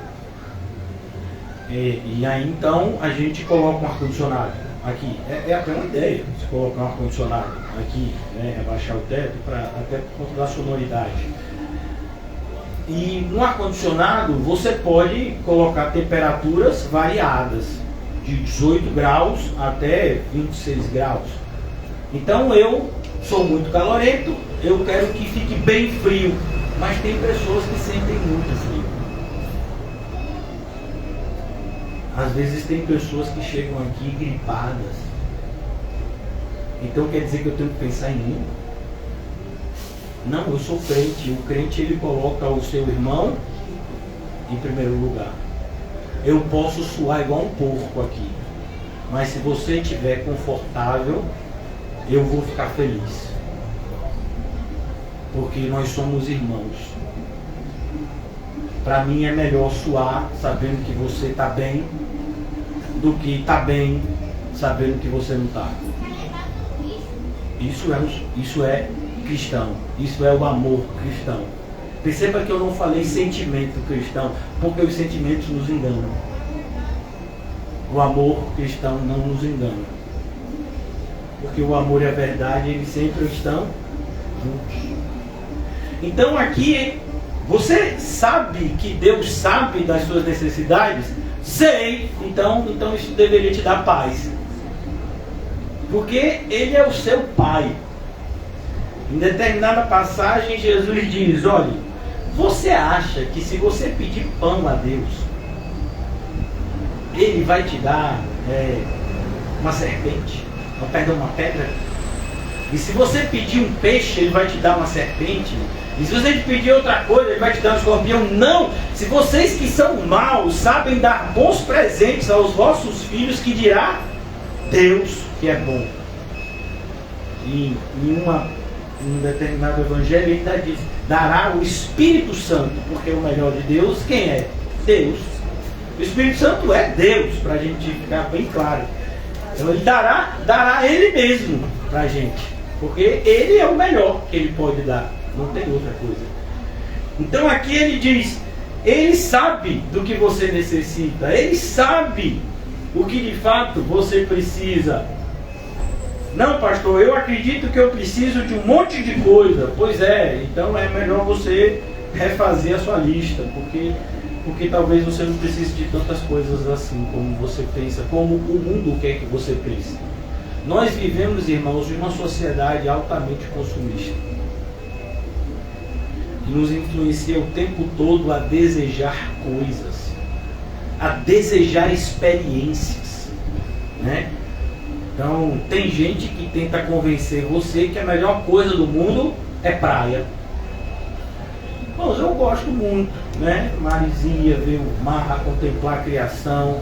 E aí então a gente coloca um ar-condicionado aqui. É até uma ideia, você colocar um ar-condicionado aqui, abaixar o teto, até por conta da sonoridade. E no ar-condicionado você pode colocar temperaturas variadas, de 18 graus até 26 graus. Então eu sou muito calorento, eu quero que fique bem frio, mas tem pessoas que sentem muito frio. Às vezes tem pessoas que chegam aqui gripadas. Então quer dizer que eu tenho que pensar em mim? Não, eu sou crente. O crente, ele coloca o seu irmão em primeiro lugar. Eu posso suar igual um porco aqui, mas se você estiver confortável, eu vou ficar feliz. porque nós somos irmãos. Para mim é melhor suar sabendo que você está bem do que estar bem sabendo que você não está. Isso é cristão. Isso é o amor cristão. Perceba que eu não falei sentimento cristão, porque os sentimentos nos enganam. O amor cristão não nos engana. Porque o amor e a verdade, eles sempre estão juntos. Então aqui, você sabe que Deus sabe das suas necessidades? Sei. Então isso deveria te dar paz. Porque Ele é o seu Pai. Em determinada passagem, Jesus diz, olha, você acha que se você pedir pão a Deus, Ele vai te dar uma serpente? Uma pedra? E se você pedir um peixe, Ele vai te dar uma serpente? E se você pedir outra coisa, Ele vai te dar um escorpião? Não! Se vocês que são maus sabem dar bons presentes aos vossos filhos, que dirá Deus que é bom. E em um determinado evangelho ele ainda diz, dará o Espírito Santo, porque o melhor de Deus, quem é? Deus. O Espírito Santo é Deus, para a gente ficar bem claro. Então Ele dará Ele mesmo para a gente, porque Ele é o melhor que Ele pode dar, não tem outra coisa. Então aqui Ele diz, Ele sabe do que você necessita, Ele sabe o que de fato você precisa. Não, pastor, eu acredito que eu preciso de um monte de coisa. Pois é, então é melhor você refazer a sua lista, porque talvez você não precise de tantas coisas assim como você pensa, como o mundo quer que você pense. Nós vivemos, irmãos, em uma sociedade altamente consumista, que nos influencia o tempo todo a desejar coisas, a desejar experiências, né? Então, tem gente que tenta convencer você que a melhor coisa do mundo é praia. Bom, eu gosto muito, né? Maresia, ver o mar, contemplar a criação.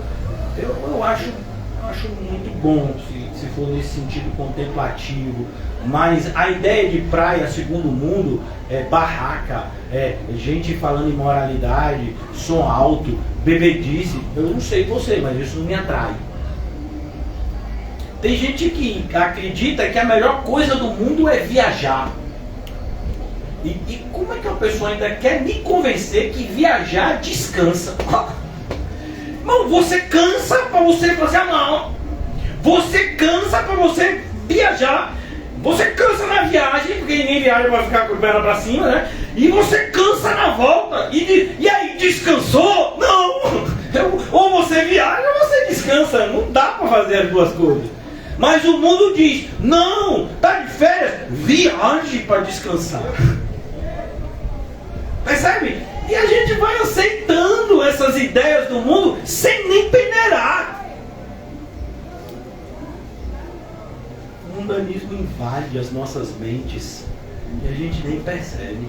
Eu acho muito bom, se for nesse sentido contemplativo. Mas a ideia de praia, segundo o mundo, é barraca, é gente falando imoralidade, som alto, bebedice. Eu não sei você, mas isso não me atrai. Tem gente que acredita que a melhor coisa do mundo é viajar. E como é que a pessoa ainda quer me convencer que viajar descansa? Não, você cansa para você fazer não. Você cansa para você viajar. Você cansa na viagem, porque ninguém viaja para ficar com a perna para cima, né? E você cansa na volta. E aí, descansou? Não! Ou você viaja ou você descansa. Não dá para fazer as duas coisas. Mas o mundo diz, não, tá de férias, viaje para descansar. Percebe? E a gente vai aceitando essas ideias do mundo sem nem peneirar. O mundanismo invade as nossas mentes e a gente nem percebe.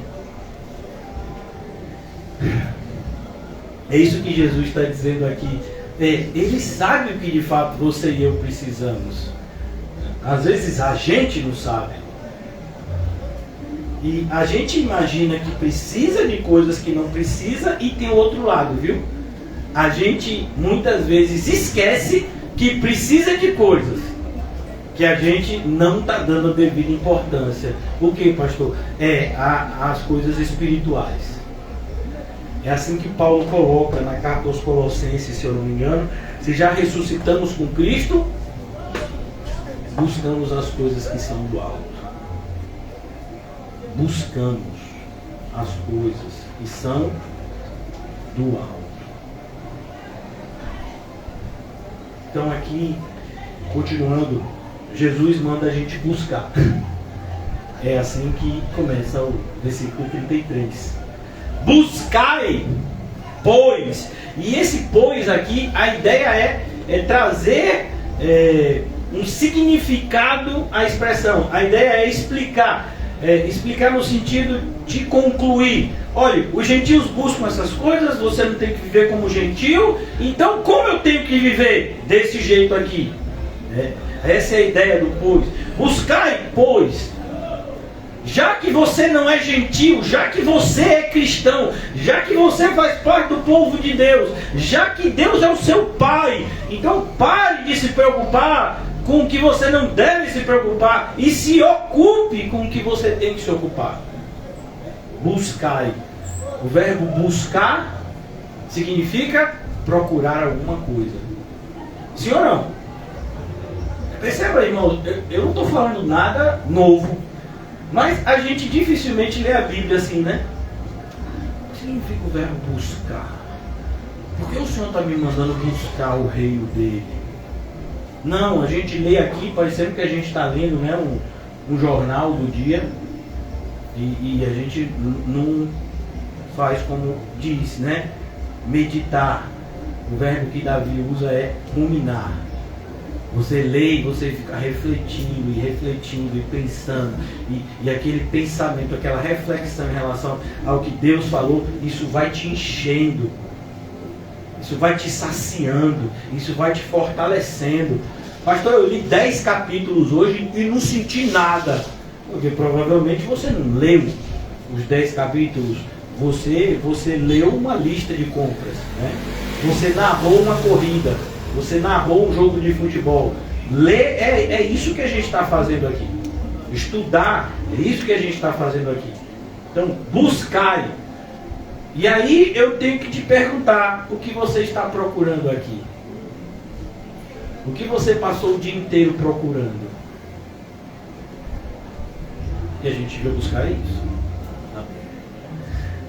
É isso que Jesus está dizendo aqui. Ele sabe o que de fato você e eu precisamos. Às vezes a gente não sabe. E a gente imagina que precisa de coisas que não precisa, e tem o outro lado, viu? A gente muitas vezes esquece que precisa de coisas que a gente não está dando a devida importância. O que, pastor? As coisas espirituais. É assim que Paulo coloca na carta aos Colossenses, se eu não me engano. Se já ressuscitamos com Cristo, buscamos as coisas que são do alto. Buscamos as coisas que são do alto. Então aqui, continuando, Jesus manda a gente buscar. É assim que começa o versículo 33. Buscai, pois. E esse pois aqui, a ideia é trazer um significado à expressão. A ideia é explicar. Explicar no sentido de concluir. Olha, os gentios buscam essas coisas, você não tem que viver como gentio, então como eu tenho que viver desse jeito aqui? Essa é a ideia do pois. Buscai, pois, já que você não é gentil, já que você é cristão, já que você faz parte do povo de Deus, já que Deus é o seu Pai, então pare de se preocupar com o que você não deve se preocupar e se ocupe com o que você tem que se ocupar. Buscai. O verbo buscar significa procurar alguma coisa. Sim ou não? Perceba, irmão, eu não estou falando nada novo, mas a gente dificilmente lê a Bíblia assim, né? O que significa o verbo buscar? Por que o Senhor está me mandando buscar o reino dele? Não, a gente lê aqui parecendo que a gente está lendo, né, um jornal do dia e a gente não faz como diz, né? Meditar. O verbo que Davi usa é ruminar. Você lê e você fica refletindo e pensando. E aquele pensamento, aquela reflexão em relação ao que Deus falou, isso vai te enchendo. Isso vai te saciando. Isso vai te fortalecendo. Pastor, eu li 10 capítulos hoje e não senti nada. Porque provavelmente você não leu os 10 capítulos. Você leu uma lista de compras, né? Você narrou uma corrida. Você narrou um jogo de futebol. Ler é isso que a gente está fazendo aqui. Estudar é isso que a gente está fazendo aqui. Então, buscai. E aí eu tenho que te perguntar: o que você está procurando aqui? O que você passou o dia inteiro procurando? E a gente veio buscar isso.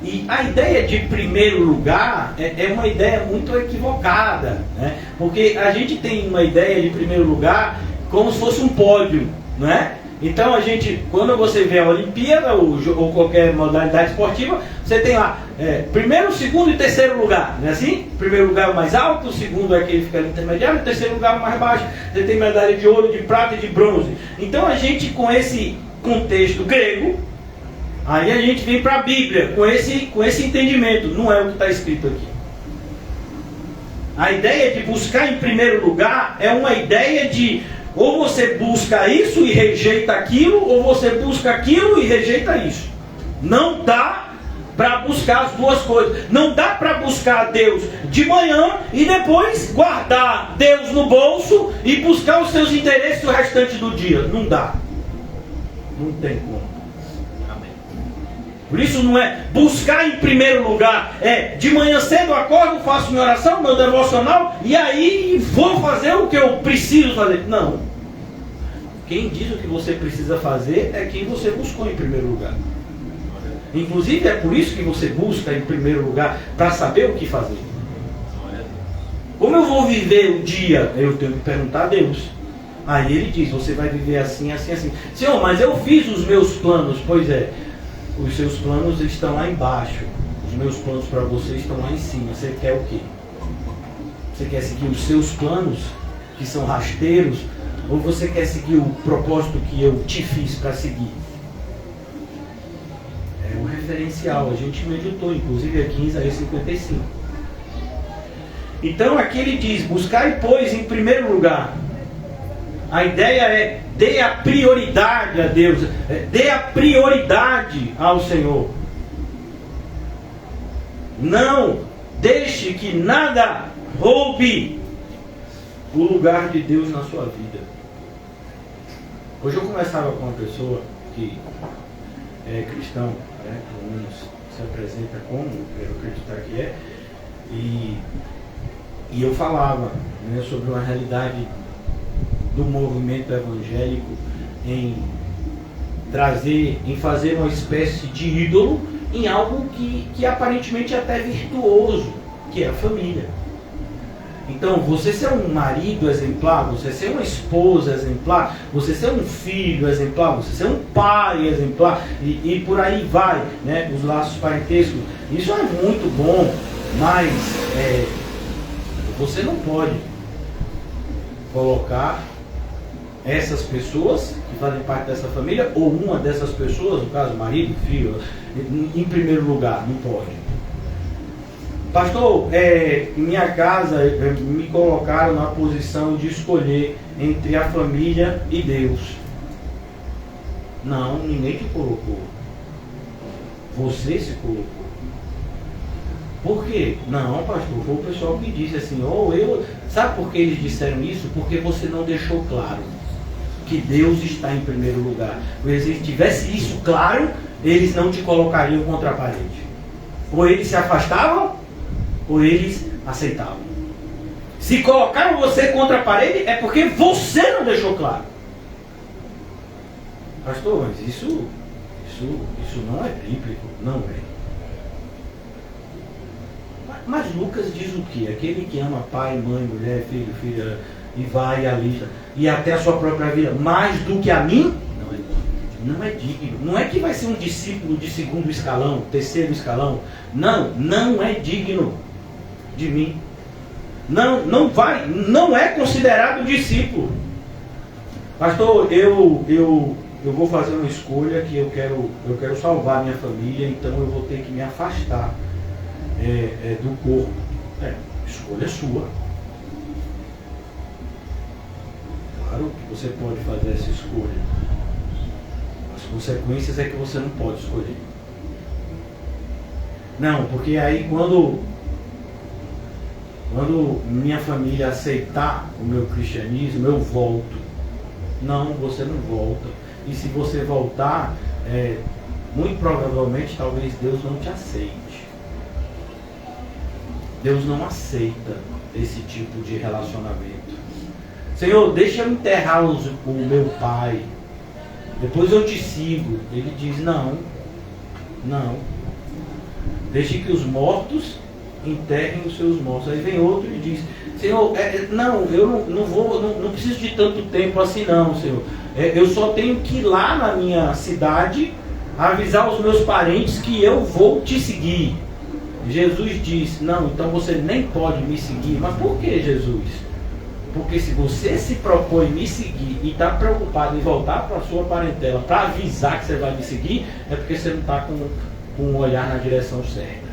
E a ideia de primeiro lugar é uma ideia muito equivocada, né? Porque a gente tem uma ideia de primeiro lugar como se fosse um pódio, não é? Então a gente, quando você vê a Olimpíada ou qualquer modalidade esportiva, você tem lá primeiro, segundo e terceiro lugar, não é assim? Primeiro lugar é o mais alto, o segundo é aquele que fica ali intermediário, o terceiro lugar é o mais baixo. Você tem medalha de ouro, de prata e de bronze. Então a gente, com esse contexto grego, aí a gente vem para a Bíblia com esse entendimento. Não é o que está escrito aqui. A ideia de buscar em primeiro lugar é uma ideia de ou você busca isso e rejeita aquilo, ou você busca aquilo e rejeita isso. Não dá para buscar as duas coisas. Não dá para buscar Deus de manhã e depois guardar Deus no bolso e buscar os seus interesses o restante do dia. Não dá. Não tem como. Por isso não é buscar em primeiro lugar, é de manhã cedo eu acordo, faço minha oração, meu devocional, e aí vou fazer o que eu preciso fazer. Não. Quem diz o que você precisa fazer é quem você buscou em primeiro lugar. Inclusive é por isso que você busca em primeiro lugar, para saber o que fazer. Como eu vou viver o dia? Eu tenho que perguntar a Deus. Aí ele diz, você vai viver assim, assim, assim. Senhor, mas eu fiz os meus planos. Pois é. Os seus planos estão lá embaixo. Os meus planos para você estão lá em cima. Você quer o quê? Você quer seguir os seus planos, que são rasteiros? Ou você quer seguir o propósito que eu te fiz para seguir? É um referencial. A gente meditou, inclusive, aqui em Isaías 55. Então aqui ele diz, buscai, pois, em primeiro lugar. A ideia é, dê a prioridade a Deus, dê a prioridade ao Senhor. Não deixe que nada roube o lugar de Deus na sua vida. Hoje eu conversava com uma pessoa que é cristão, né, pelo menos se apresenta como, eu acreditar que é, e eu falava, né, sobre uma realidade do movimento evangélico em trazer, em fazer uma espécie de ídolo em algo que aparentemente é até virtuoso, que é a família. Então, você ser um marido exemplar, você ser uma esposa exemplar, você ser um filho exemplar, você ser um pai exemplar, e por aí vai, né, os laços parentescos. Isso é muito bom, mas você não pode colocar essas pessoas que fazem parte dessa família, ou uma dessas pessoas, no caso marido, filho, em primeiro lugar. Não pode. Pastor, em minha casa me colocaram na posição de escolher entre a família e Deus. Não, ninguém te colocou. Você se colocou. Por quê? Não, pastor, foi o pessoal que disse assim, sabe por que eles disseram isso? Porque você não deixou claro que Deus está em primeiro lugar. Porque se tivesse isso claro, eles não te colocariam contra a parede. Ou eles se afastavam, ou eles aceitavam. Se colocaram você contra a parede, é porque você não deixou claro. Pastor, mas isso não é bíblico. Não é. Mas Lucas diz o quê? Aquele que ama pai, mãe, mulher, filho, filha, e vai à lista, e até a sua própria vida, mais do que a mim, não é digno. Não é que vai ser um discípulo de segundo escalão, terceiro escalão. Não é digno de mim. Não é considerado discípulo. Pastor, eu vou fazer uma escolha que eu quero salvar a minha família, então eu vou ter que me afastar do corpo. Escolha sua. Claro que você pode fazer essa escolha. As consequências é que você não pode escolher. Não, porque aí quando minha família aceitar o meu cristianismo, eu volto. Não, você não volta. E se você voltar, muito provavelmente, talvez Deus não te aceite. Deus não aceita esse tipo de relacionamento. Senhor, deixa eu enterrar o meu pai. Depois eu te sigo. Ele diz, não. Deixe que os mortos enterrem os seus mortos. Aí vem outro e diz, Senhor, eu não preciso de tanto tempo assim não, Senhor. Eu só tenho que ir lá na minha cidade, avisar os meus parentes que eu vou te seguir. Jesus diz, não, então você nem pode me seguir. Mas por que, Jesus? Porque se você se propõe me seguir e está preocupado em voltar para a sua parentela para avisar que você vai me seguir, é porque você não está com um olhar na direção certa.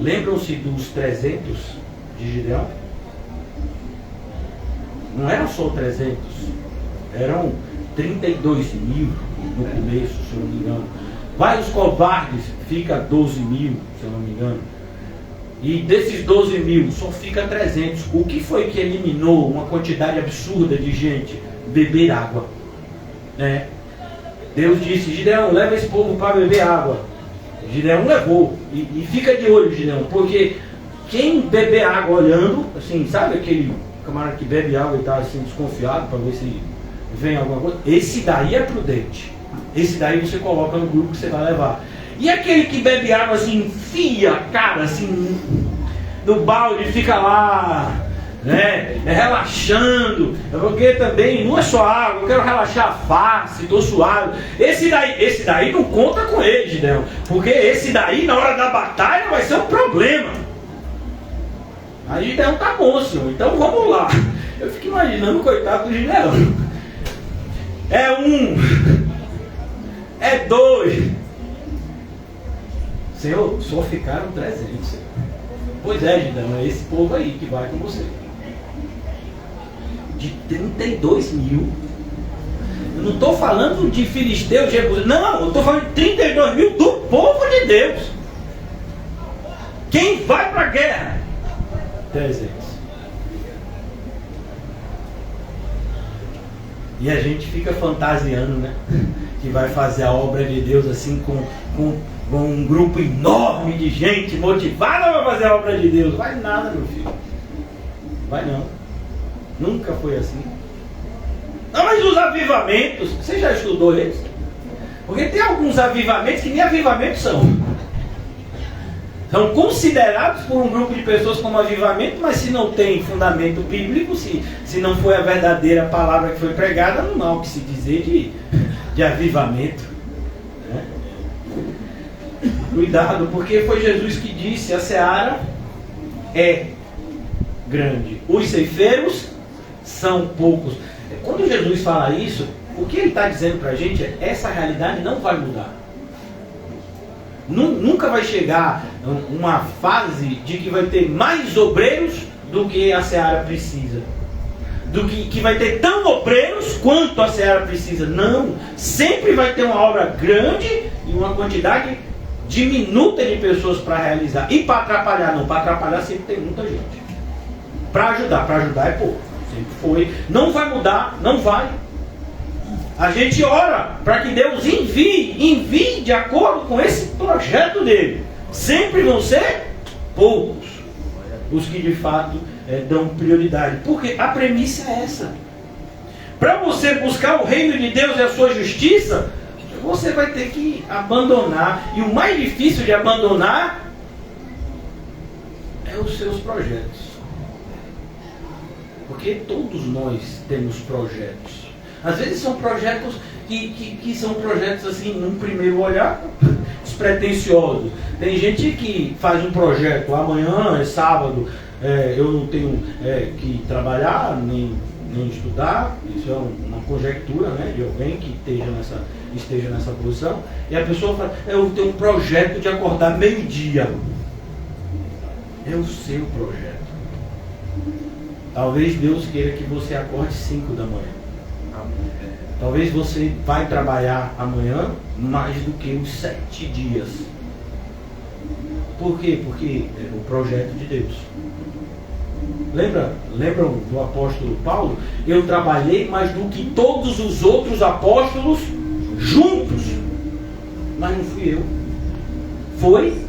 Lembram-se dos 300 de Gideão? Não eram só 300, eram 32 mil no começo, se eu não me engano. Vai os covardes, fica 12 mil, se eu não me engano. E desses 12 mil, só fica 300. O que foi que eliminou uma quantidade absurda de gente? Beber água. Deus disse, Gideão, leva esse povo para beber água. Gideão levou. E fica de olho, Gideão, porque quem beber água olhando, assim, sabe aquele camarada que bebe água e está assim desconfiado para ver se vem alguma coisa? Esse daí é prudente. Esse daí você coloca no grupo que você vai levar. E aquele que bebe água assim, enfia a cara assim no balde, fica lá, relaxando, porque também não é só água, eu quero relaxar a face, estou suado. Esse daí não conta com ele, Gideão, porque esse daí na hora da batalha vai ser um problema. Aí Gideão tá bom, senhor, então vamos lá. Eu fico imaginando o coitado do Gideão. É um, é dois. Senhor, só ficaram 300. Pois é, Gideão, é esse povo aí que vai com você. De 32 mil. Eu não estou falando de filisteus, não, eu estou falando de 32 mil do povo de Deus. Quem vai para a guerra? 300. E a gente fica fantasiando, né? Que vai fazer a obra de Deus assim com um grupo enorme de gente motivada para fazer a obra de Deus. Vai nada, meu filho. Vai não. Nunca foi assim. Não, mas os avivamentos, você já estudou eles? Porque tem alguns avivamentos que nem avivamentos são. São considerados por um grupo de pessoas como avivamento, mas se não tem fundamento bíblico, se não foi a verdadeira palavra que foi pregada, não há o que se dizer de avivamento. Né? Cuidado, porque foi Jesus que disse, a seara é grande, os ceifeiros são poucos. Quando Jesus fala isso, o que ele está dizendo para a gente é, essa realidade não vai mudar. Nunca vai chegar uma fase de que vai ter mais obreiros do que a seara precisa. que vai ter tão obreiros quanto a seara precisa. Não, sempre vai ter uma obra grande e uma quantidade diminuta de pessoas para realizar. E para atrapalhar, não, para atrapalhar sempre tem muita gente. Para ajudar é pouco. Sempre foi. Não vai mudar, não vai. A gente ora para que Deus envie de acordo com esse projeto dele. Sempre vão ser poucos os que de fato dão prioridade. Porque a premissa é essa. Para você buscar o reino de Deus e a sua justiça, você vai ter que abandonar. E o mais difícil de abandonar é os seus projetos. Porque todos nós temos projetos. Às vezes são projetos que são projetos assim, num primeiro olhar, despretensiosos. Tem gente que faz um projeto, amanhã é sábado, eu não tenho que trabalhar, nem estudar. Isso é uma conjectura, né, de alguém que esteja nessa posição. E a pessoa fala, eu tenho um projeto de acordar meio-dia. É o seu projeto. Talvez Deus queira que você acorde 5 da manhã. Talvez você vai trabalhar amanhã mais do que os 7 dias. Por quê? Porque é o projeto de Deus. Lembram do apóstolo Paulo? Eu trabalhei mais do que todos os outros apóstolos juntos. Mas não fui eu. Foi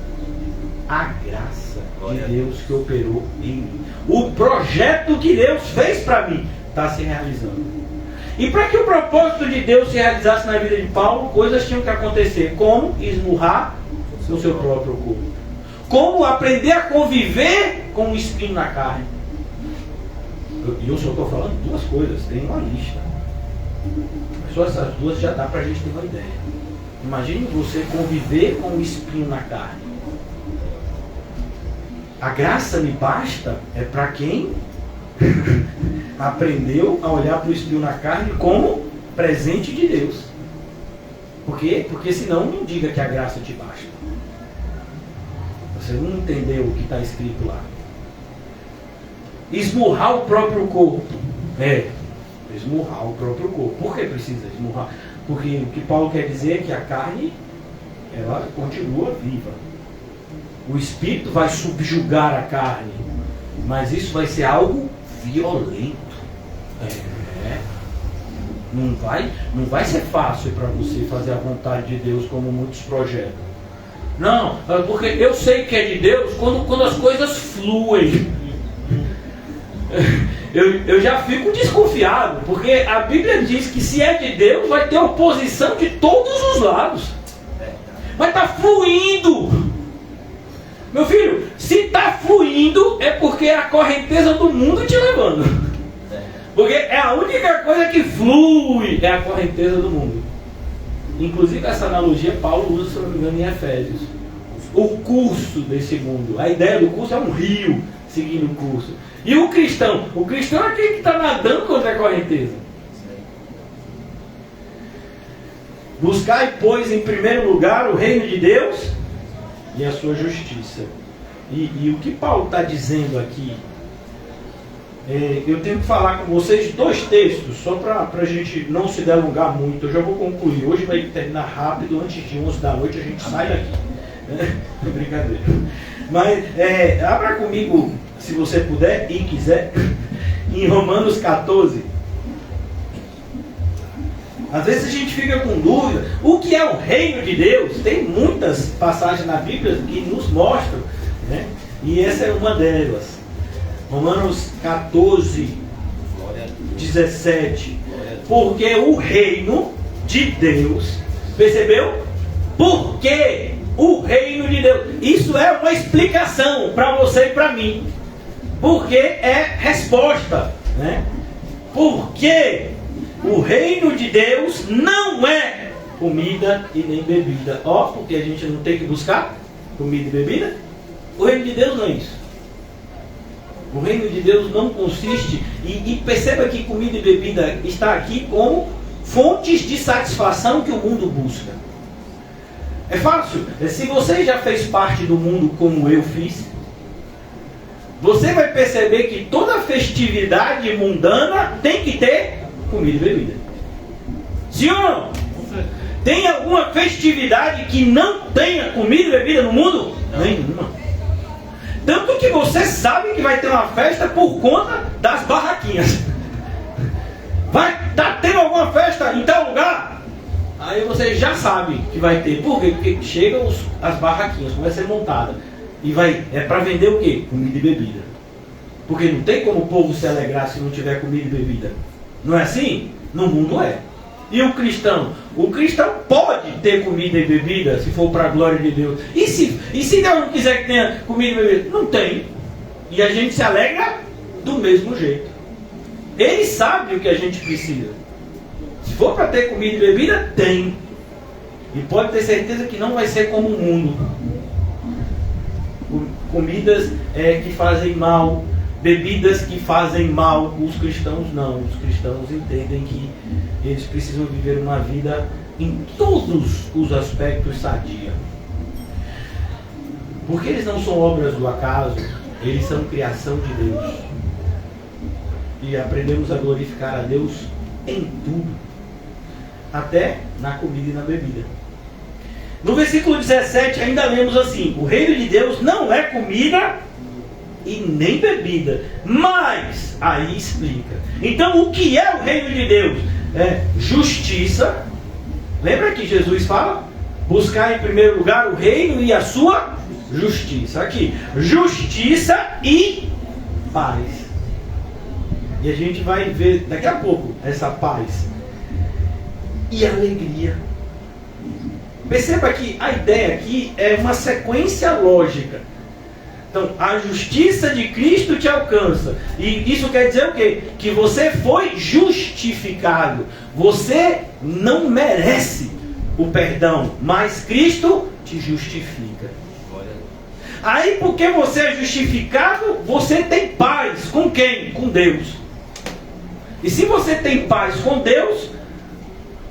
a graça de Deus que operou em mim. O projeto que Deus fez para mim está se realizando. E para que o propósito de Deus se realizasse na vida de Paulo, coisas tinham que acontecer. Como esmurrar o seu próprio corpo. Como aprender a conviver com um espinho na carne. E eu só estou falando 2 coisas, tem uma lista. Mas só essas 2 já dá para a gente ter uma ideia. Imagine você conviver com um espinho na carne. A graça me basta é para quem aprendeu a olhar para o espinho na carne como presente de Deus. Por quê? Porque senão não diga que a graça te basta. Você não entendeu o que está escrito lá. Esmurrar o próprio corpo. Esmurrar o próprio corpo. Por que precisa esmurrar? Porque o que Paulo quer dizer é que a carne, ela continua viva. O espírito vai subjugar a carne. Mas isso vai ser algo violento. Não vai ser fácil para você fazer a vontade de Deus como muitos projetam. Não, porque eu sei que é de Deus quando as coisas fluem. Eu já fico desconfiado, porque a Bíblia diz que se é de Deus vai ter oposição de todos os lados. Vai estar fluindo. Meu filho, se está fluindo é porque é a correnteza do mundo te levando. Porque é a única coisa que flui, é a correnteza do mundo. Inclusive essa analogia Paulo usa, se não me engano, em Efésios. O curso desse mundo. A ideia do curso é um rio seguindo o curso. E o cristão? O cristão é aquele que está nadando contra a correnteza. Buscai, pois, em primeiro lugar o reino de Deus e a sua justiça. E o que Paulo está dizendo aqui, eu tenho que falar com vocês 2 textos, só para a gente não se delongar muito. Eu já vou concluir. Hoje vai terminar rápido, antes de 11 da noite a gente sai daqui. Brincadeira. Mas abra comigo, se você puder e quiser, em Romanos 14. Às vezes a gente fica com dúvida, o que é o reino de Deus? Tem muitas passagens na Bíblia que nos mostram, né? E essa é uma delas. Romanos 14, 17. Porque o reino de Deus, percebeu? Porque o reino de Deus. Isso é uma explicação para você e para mim. Porque é resposta, né? Porque o reino de Deus não é comida e nem bebida. Porque a gente não tem que buscar comida e bebida. O reino de Deus não é isso. O reino de Deus não consiste, e perceba que comida e bebida está aqui como fontes de satisfação que o mundo busca. É fácil. Se você já fez parte do mundo como eu fiz, você vai perceber que toda festividade mundana tem que ter comida e bebida. Sim ou não? Tem alguma festividade que não tenha comida e bebida no mundo? Nenhuma. Tanto que você sabe que vai ter uma festa por conta das barraquinhas. Vai estar tendo alguma festa em tal lugar? Aí você já sabe que vai ter. Por quê? Porque chegam as barraquinhas, começa a ser montada. E é para vender o quê? Comida e bebida. Porque não tem como o povo se alegrar se não tiver comida e bebida. Não é assim? No mundo é. E o cristão? O cristão pode ter comida e bebida, se for para a glória de Deus. E se Deus não quiser que tenha comida e bebida? Não tem. E a gente se alegra do mesmo jeito. Ele sabe o que a gente precisa. Se for para ter comida e bebida, tem. E pode ter certeza que não vai ser como o mundo. Comidas que fazem mal, bebidas que fazem mal. Os cristãos não. Os cristãos entendem que eles precisam viver uma vida em todos os aspectos sadia. Porque eles não são obras do acaso, eles são criação de Deus. E aprendemos a glorificar a Deus em tudo, até na comida e na bebida. No versículo 17 ainda lemos assim: o reino de Deus não é comida e nem bebida, mas aí explica. Então o que é o reino de Deus? É justiça. Lembra que Jesus fala? Buscar em primeiro lugar o reino e a sua justiça. Aqui, justiça e paz. E a gente vai ver daqui a pouco essa paz e alegria. Perceba que a ideia aqui é uma sequência lógica. Então, a justiça de Cristo te alcança. E isso quer dizer o quê? Que você foi justificado. Você não merece o perdão, mas Cristo te justifica. Aí, porque você é justificado, você tem paz. Com quem? Com Deus. E se você tem paz com Deus,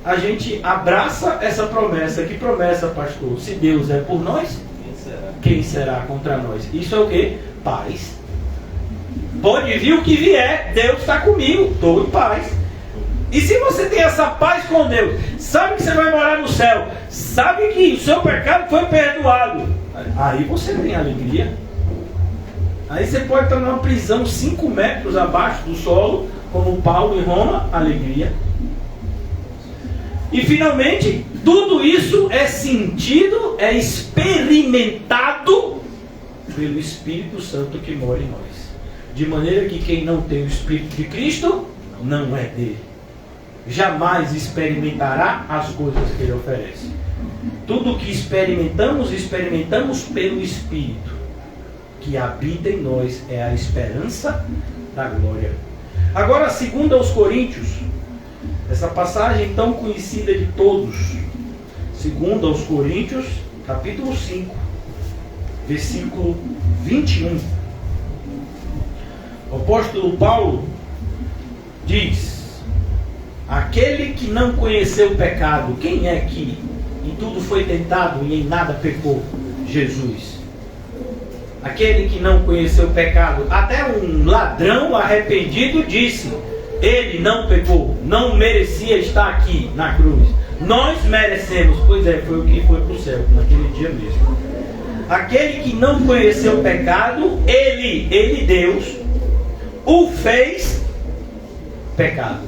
a gente abraça essa promessa. Que promessa, pastor? Se Deus é por nós, quem será contra nós? Isso é o quê? Paz. Pode vir o que vier, Deus está comigo, estou em paz. E se você tem essa paz com Deus, sabe que você vai morar no céu, sabe que o seu pecado foi perdoado, aí você tem alegria. Aí você pode estar numa prisão 5 metros abaixo do solo, como Paulo em Roma, alegria. E finalmente, tudo isso é sentido, é experimentado pelo Espírito Santo que mora em nós. De maneira que quem não tem o Espírito de Cristo, não é dele. Jamais experimentará as coisas que ele oferece. Tudo que experimentamos pelo Espírito que habita em nós, é a esperança da glória. Agora, segundo aos Coríntios, essa passagem tão conhecida de todos, segundo aos Coríntios, capítulo 5, versículo 21. O apóstolo Paulo diz: aquele que não conheceu o pecado, quem é que em tudo foi tentado e em nada pecou? Jesus. Aquele que não conheceu o pecado, até um ladrão arrependido disse: ele não pecou, não merecia estar aqui na cruz. Nós merecemos. Pois é, foi o que foi para o céu naquele dia mesmo. Aquele que não conheceu o pecado, ele Deus, o fez pecado.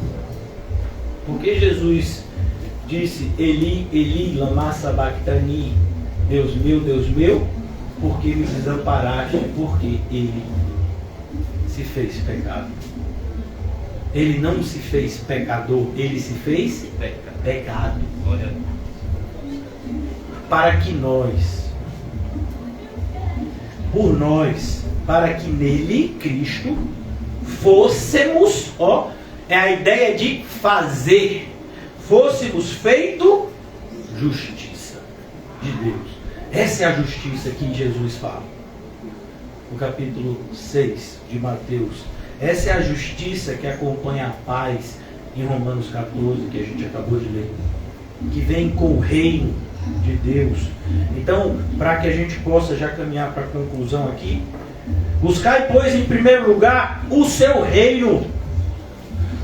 Porque Jesus disse: Eli, Eli, lama sabachthani, Deus meu, por que me desamparaste? Porque ele se fez pecado. Ele não se fez pecador, ele se fez pecado. Para que nós, por nós, para que nele, Cristo, fôssemos, é a ideia de fazer, fôssemos feito justiça de Deus. Essa é a justiça que Jesus fala. No capítulo 6 de Mateus. Essa é a justiça que acompanha a paz em Romanos 14, que a gente acabou de ler. Que vem com o reino de Deus. Então, para que a gente possa já caminhar para a conclusão aqui, Buscai, pois, em primeiro lugar o seu reino.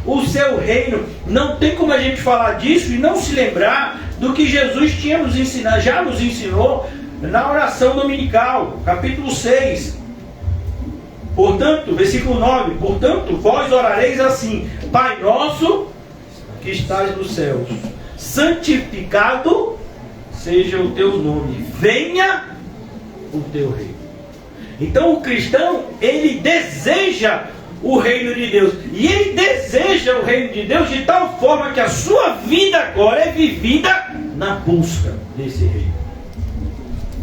O seu reino. Não tem como a gente falar disso e não se lembrar do que Jesus tinha nos ensinado, já nos ensinou na oração dominical, capítulo 6. Portanto, versículo 9: portanto, vós orareis assim: Pai nosso que estás nos céus, santificado seja o teu nome, venha o teu reino. Então o cristão, ele deseja o reino de Deus, e ele deseja o reino de Deus de tal forma que a sua vida agora é vivida na busca desse reino,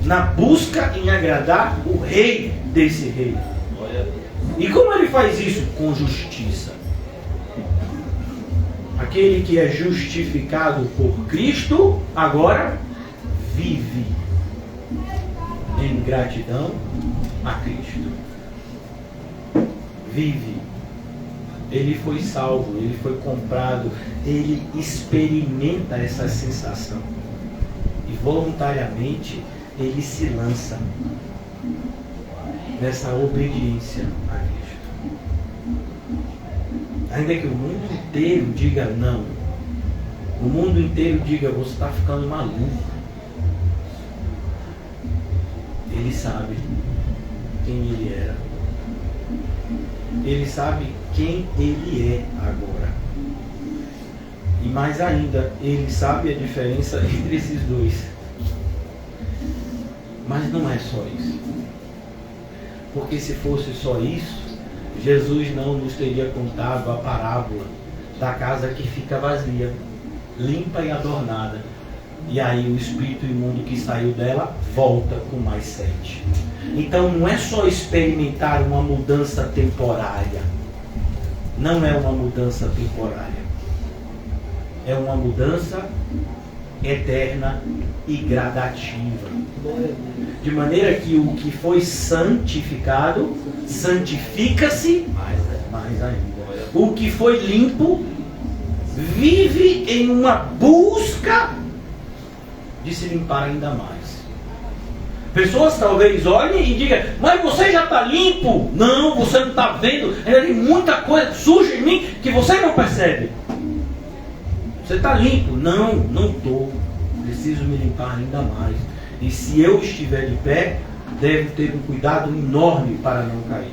na busca em agradar o rei desse reino. E como ele faz isso? Com justiça. Aquele que é justificado por Cristo agora vive em gratidão a Cristo. Vive. Ele foi salvo, ele foi comprado, ele experimenta essa sensação. E voluntariamente ele se lança nessa obediência a Cristo. Ainda que o mundo inteiro diga não, o mundo inteiro diga você está ficando maluco, ele sabe quem ele era, ele sabe quem ele é agora, e mais ainda, ele sabe a diferença entre esses dois. Mas não é só isso, porque se fosse só isso, Jesus não nos teria contado a parábola da casa que fica vazia, limpa e adornada, e aí o espírito imundo que saiu dela volta com mais sede. Então não é só experimentar uma mudança temporária, não é uma mudança temporária, é uma mudança eterna e gradativa, de maneira que o que foi santificado santifica-se mais ainda. O que foi limpo vive em uma busca de se limpar ainda mais. Pessoas talvez olhem e digam: mas você já está limpo? Não, você não está vendo, ainda tem muita coisa suja em mim que você não percebe. Você está limpo? Não, não estou. Preciso me limpar ainda mais. E se eu estiver de pé, devo ter um cuidado enorme para não cair.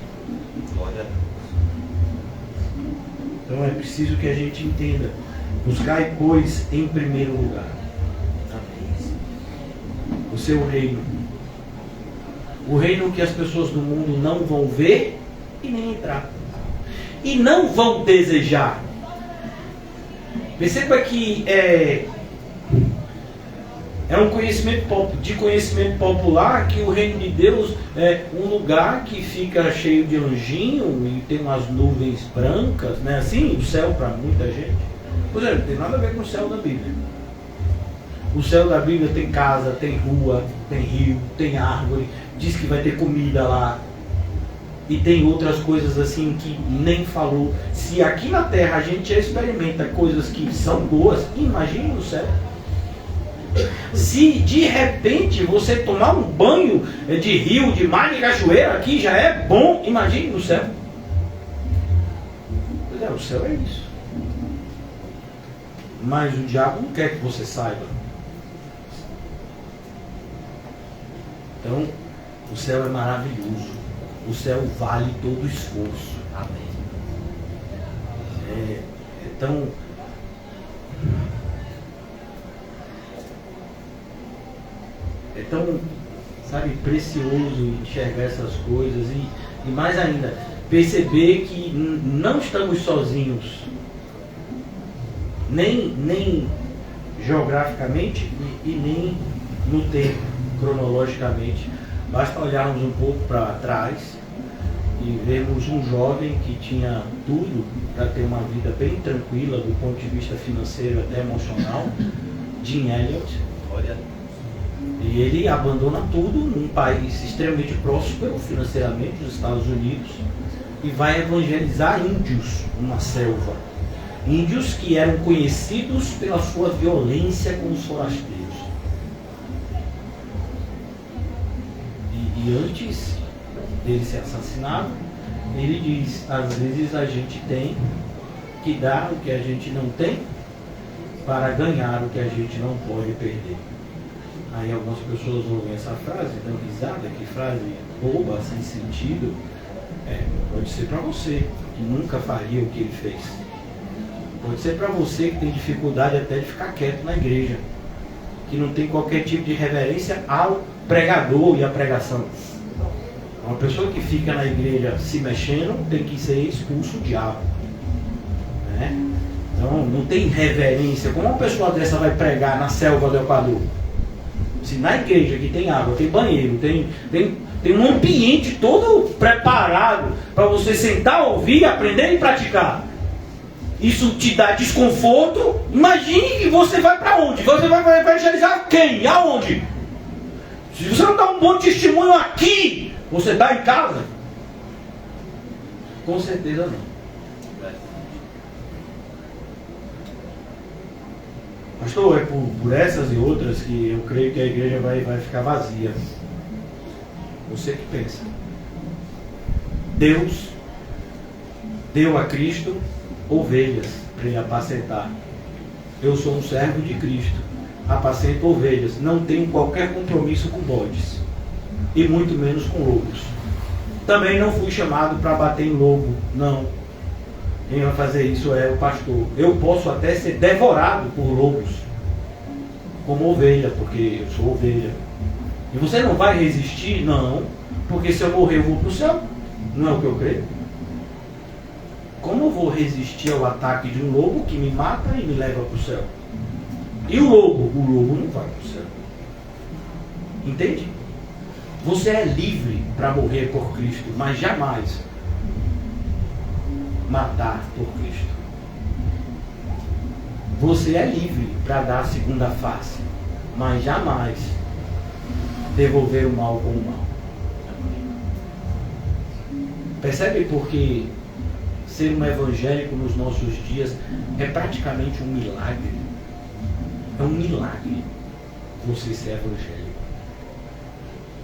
Então é preciso que a gente entenda. Buscai, pois, em primeiro lugar o seu reino. O reino que as pessoas do mundo não vão ver e nem entrar. E não vão desejar. Perceba que é um conhecimento popular que o reino de Deus é um lugar que fica cheio de anjinho e tem umas nuvens brancas, né? Assim, o céu para muita gente. Pois é, não tem nada a ver com o céu da Bíblia. O céu da Bíblia tem casa, tem rua, tem rio, tem árvore, diz que vai ter comida lá. E tem outras coisas assim que nem falou. Se aqui na terra a gente já experimenta coisas que são boas, imagine no céu. Se de repente você tomar um banho de rio, de mar, de cachoeira aqui já é bom, imagine no céu. Pois é, o céu é isso. Mas o diabo não quer que você saiba. Então, o céu é maravilhoso. O céu vale todo o esforço. Amém. É tão, sabe, precioso enxergar essas coisas e mais ainda, perceber que não estamos sozinhos, nem geograficamente e nem no tempo, cronologicamente. Basta olharmos um pouco para trás e vermos um jovem que tinha tudo para ter uma vida bem tranquila do ponto de vista financeiro até emocional, Jim Elliot. E ele abandona tudo num país extremamente próspero financeiramente, os Estados Unidos, e vai evangelizar índios numa selva. Índios que eram conhecidos pela sua violência com os forasteiros. E antes dele ser assassinado, ele diz, às vezes a gente tem que dar o que a gente não tem para ganhar o que a gente não pode perder. Aí algumas pessoas ouvem essa frase, dão risada, que frase boba, sem sentido. Pode ser para você, que nunca faria o que ele fez. Pode ser para você que tem dificuldade até de ficar quieto na igreja, que não tem qualquer tipo de reverência ao pregador e à pregação. Uma pessoa que fica na igreja se mexendo tem que ser expulso o diabo, né? Então não tem reverência. Como uma pessoa dessa vai pregar na selva do Equador? Se na igreja que tem água, tem banheiro, tem um ambiente todo preparado para você sentar, ouvir, aprender e praticar. Isso te dá desconforto. Imagine que você vai para onde? Você vai evangelizar quem? Aonde? Se você não dá um bom testemunho aqui, você está em casa? Com certeza não. Pastor, é por essas e outras que eu creio que a igreja vai ficar vazia. Você que pensa. Deus deu a Cristo ovelhas para ele apacentar. Eu sou um servo de Cristo, apacento ovelhas, não tenho qualquer compromisso com bodes e muito menos com lobos. Também não fui chamado para bater em lobo, não. Quem vai fazer isso é o pastor. Eu posso até ser devorado por lobos como ovelha, porque eu sou ovelha. E você não vai resistir? Não, porque se eu morrer eu vou para o céu. Não é o que eu creio. Como eu vou resistir ao ataque de um lobo que me mata e me leva para o céu? E o lobo? O lobo não vai para o céu. Entende? Você é livre para morrer por Cristo, mas jamais matar por Cristo. Você é livre para dar a segunda face, mas jamais devolver o mal com o mal. Percebe porque ser um evangélico nos nossos dias é praticamente um milagre? É um milagre você ser evangélico.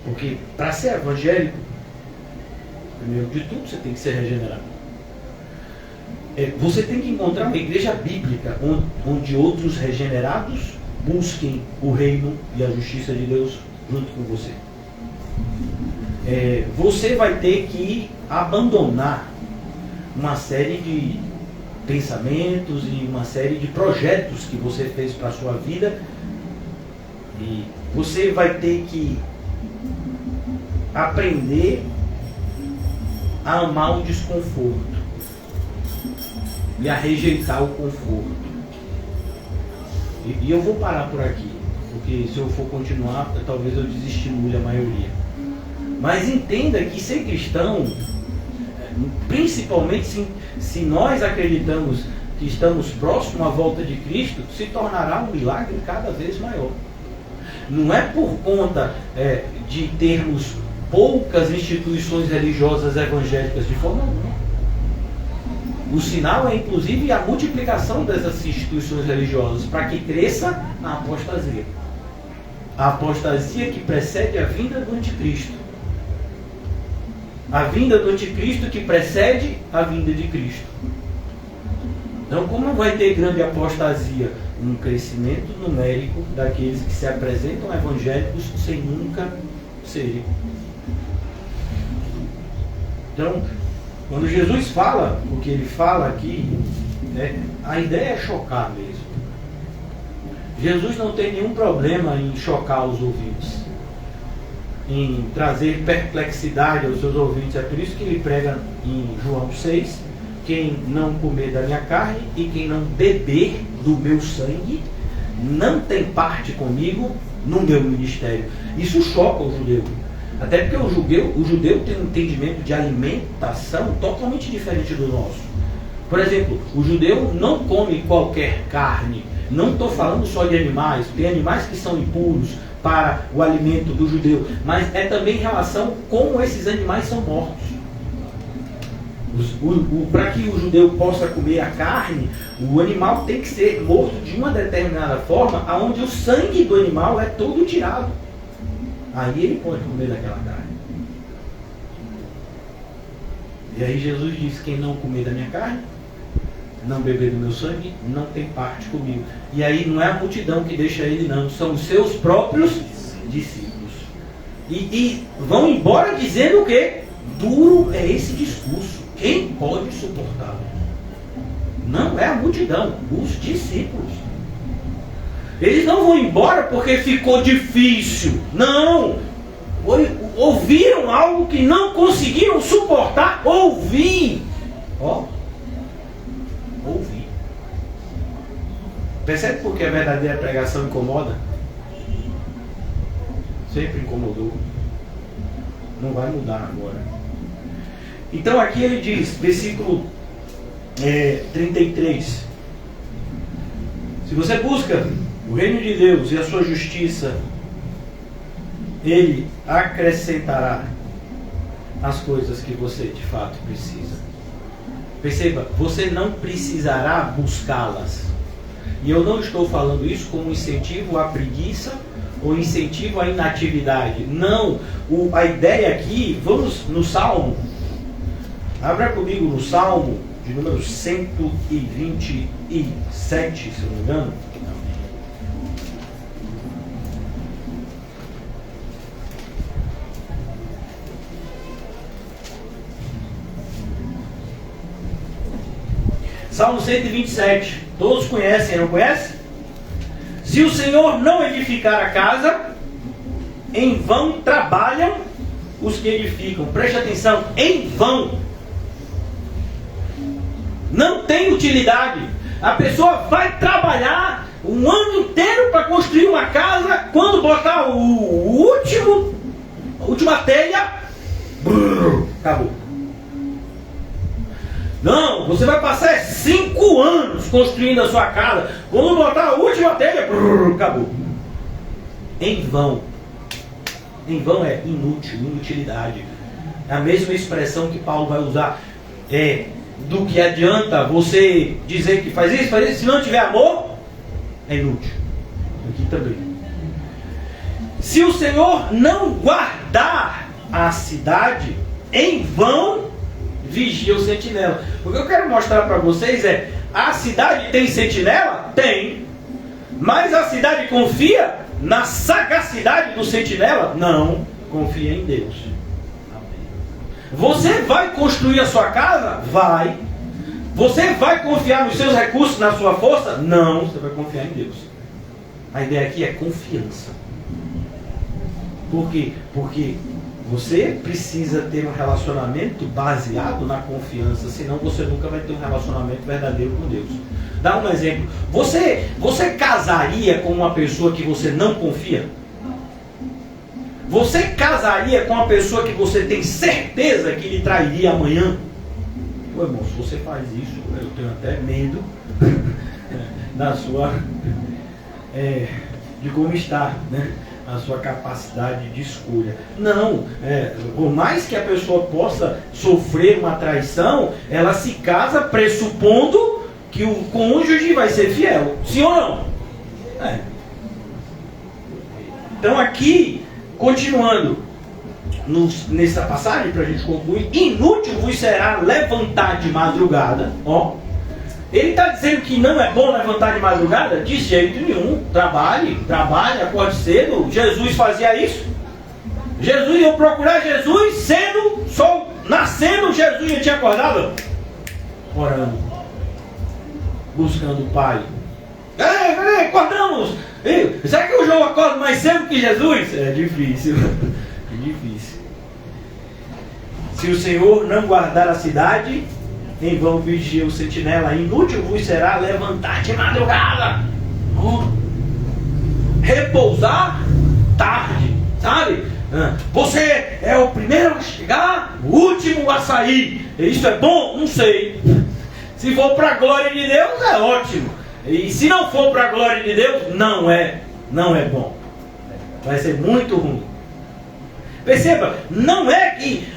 Porque para ser evangélico, primeiro de tudo, você tem que ser regenerado. Você tem que encontrar uma igreja bíblica onde outros regenerados busquem o reino e a justiça de Deus junto com você. Você vai ter que abandonar uma série de pensamentos e uma série de projetos que você fez para a sua vida, e você vai ter que aprender a amar o desconforto e a rejeitar o conforto. E eu vou parar por aqui, porque se eu for continuar, talvez eu desestimule a maioria. Mas entenda que ser cristão, principalmente se nós acreditamos que estamos próximos à volta de Cristo, se tornará um milagre cada vez maior. Não é por conta de termos poucas instituições religiosas evangélicas, de forma alguma. O sinal é inclusive a multiplicação dessas instituições religiosas para que cresça a apostasia. A apostasia que precede a vinda do anticristo. A vinda do anticristo que precede a vinda de Cristo. Então, como vai ter grande apostasia? Um crescimento numérico daqueles que se apresentam evangélicos sem nunca serem. Então, quando Jesus fala o que ele fala aqui, a ideia é chocar mesmo. Jesus não tem nenhum problema em chocar os ouvidos, em trazer perplexidade aos seus ouvintes. É por isso que ele prega em João 6, quem não comer da minha carne e quem não beber do meu sangue, não tem parte comigo no meu ministério. Isso choca o judeu. Até porque o judeu tem um entendimento de alimentação totalmente diferente do nosso. Por exemplo, o judeu não come qualquer carne. Não estou falando só de animais. Tem animais que são impuros para o alimento do judeu. Mas é também em relação como esses animais são mortos. Para que o judeu possa comer a carne, o animal tem que ser morto de uma determinada forma, onde o sangue do animal é todo tirado. Aí ele pode comer daquela carne. E aí Jesus diz: quem não comer da minha carne, não beber do meu sangue, não tem parte comigo. E aí não é a multidão que deixa ele, não, são os seus próprios discípulos. E vão embora dizendo o quê? Duro é esse discurso, quem pode suportá-lo? Não é a multidão, os discípulos. Eles não vão embora porque ficou difícil, não. Ouviram algo que não conseguiram suportar, ouvir. Ouvir. Percebe por que a verdadeira pregação incomoda? Sempre incomodou. Não vai mudar agora. Então aqui ele diz, versículo 33. Se você busca o reino de Deus e a sua justiça, Ele acrescentará as coisas que você de fato precisa. Perceba, você não precisará buscá-las. E eu não estou falando isso como incentivo à preguiça ou incentivo à inatividade. Não, a ideia aqui, vamos no Salmo. Abra comigo no Salmo de número 127, se eu não me engano. Salmo 127, todos conhecem, não conhecem? Se o Senhor não edificar a casa, em vão trabalham os que edificam. Preste atenção, em vão. Não tem utilidade. A pessoa vai trabalhar um ano inteiro para construir uma casa, quando botar a última telha, acabou. Não, você vai passar 5 anos construindo a sua casa. Quando botar a última telha, acabou. Em vão. Em vão é inútil, inutilidade. É a mesma expressão que Paulo vai usar. Do que adianta você dizer que faz isso, se não tiver amor, é inútil. Aqui também. Se o Senhor não guardar a cidade, em vão vigia o sentinela. O que eu quero mostrar para vocês é: a cidade tem sentinela? Tem. Mas a cidade confia na sagacidade do sentinela? Não. Confia em Deus. Você vai construir a sua casa? Vai. Você vai confiar nos seus recursos, na sua força? Não. Você vai confiar em Deus. A ideia aqui é confiança. Por quê? Porque você precisa ter um relacionamento baseado na confiança, senão você nunca vai ter um relacionamento verdadeiro com Deus. Dá um exemplo. Você casaria com uma pessoa que você não confia? Você casaria com uma pessoa que você tem certeza que lhe trairia amanhã? Meu irmão, se você faz isso, eu tenho até medo da sua de como está, né? A sua capacidade de escolha. Não, por mais que a pessoa possa sofrer uma traição, ela se casa pressupondo que o cônjuge vai ser fiel. Sim ou não? Então aqui, continuando nessa passagem, para a gente concluir: inútil vos será levantar de madrugada. Ele está dizendo que não é bom levantar de madrugada? De jeito nenhum. Trabalhe, acorde cedo. Jesus fazia isso. Jesus ia procurar Jesus cedo, sol nascendo, Jesus já tinha acordado, orando, buscando o Pai. Acordamos! Será que o João acorda mais cedo que Jesus? É difícil. É difícil. Se o Senhor não guardar a cidade, em vão vigia o sentinela. Inútil vos será levantar de madrugada. Repousar tarde. Sabe? Você é o primeiro a chegar, o último a sair. Isso é bom? Não sei. Se for para a glória de Deus, é ótimo. E se não for para a glória de Deus, não é bom. Vai ser muito ruim. Perceba, não é que,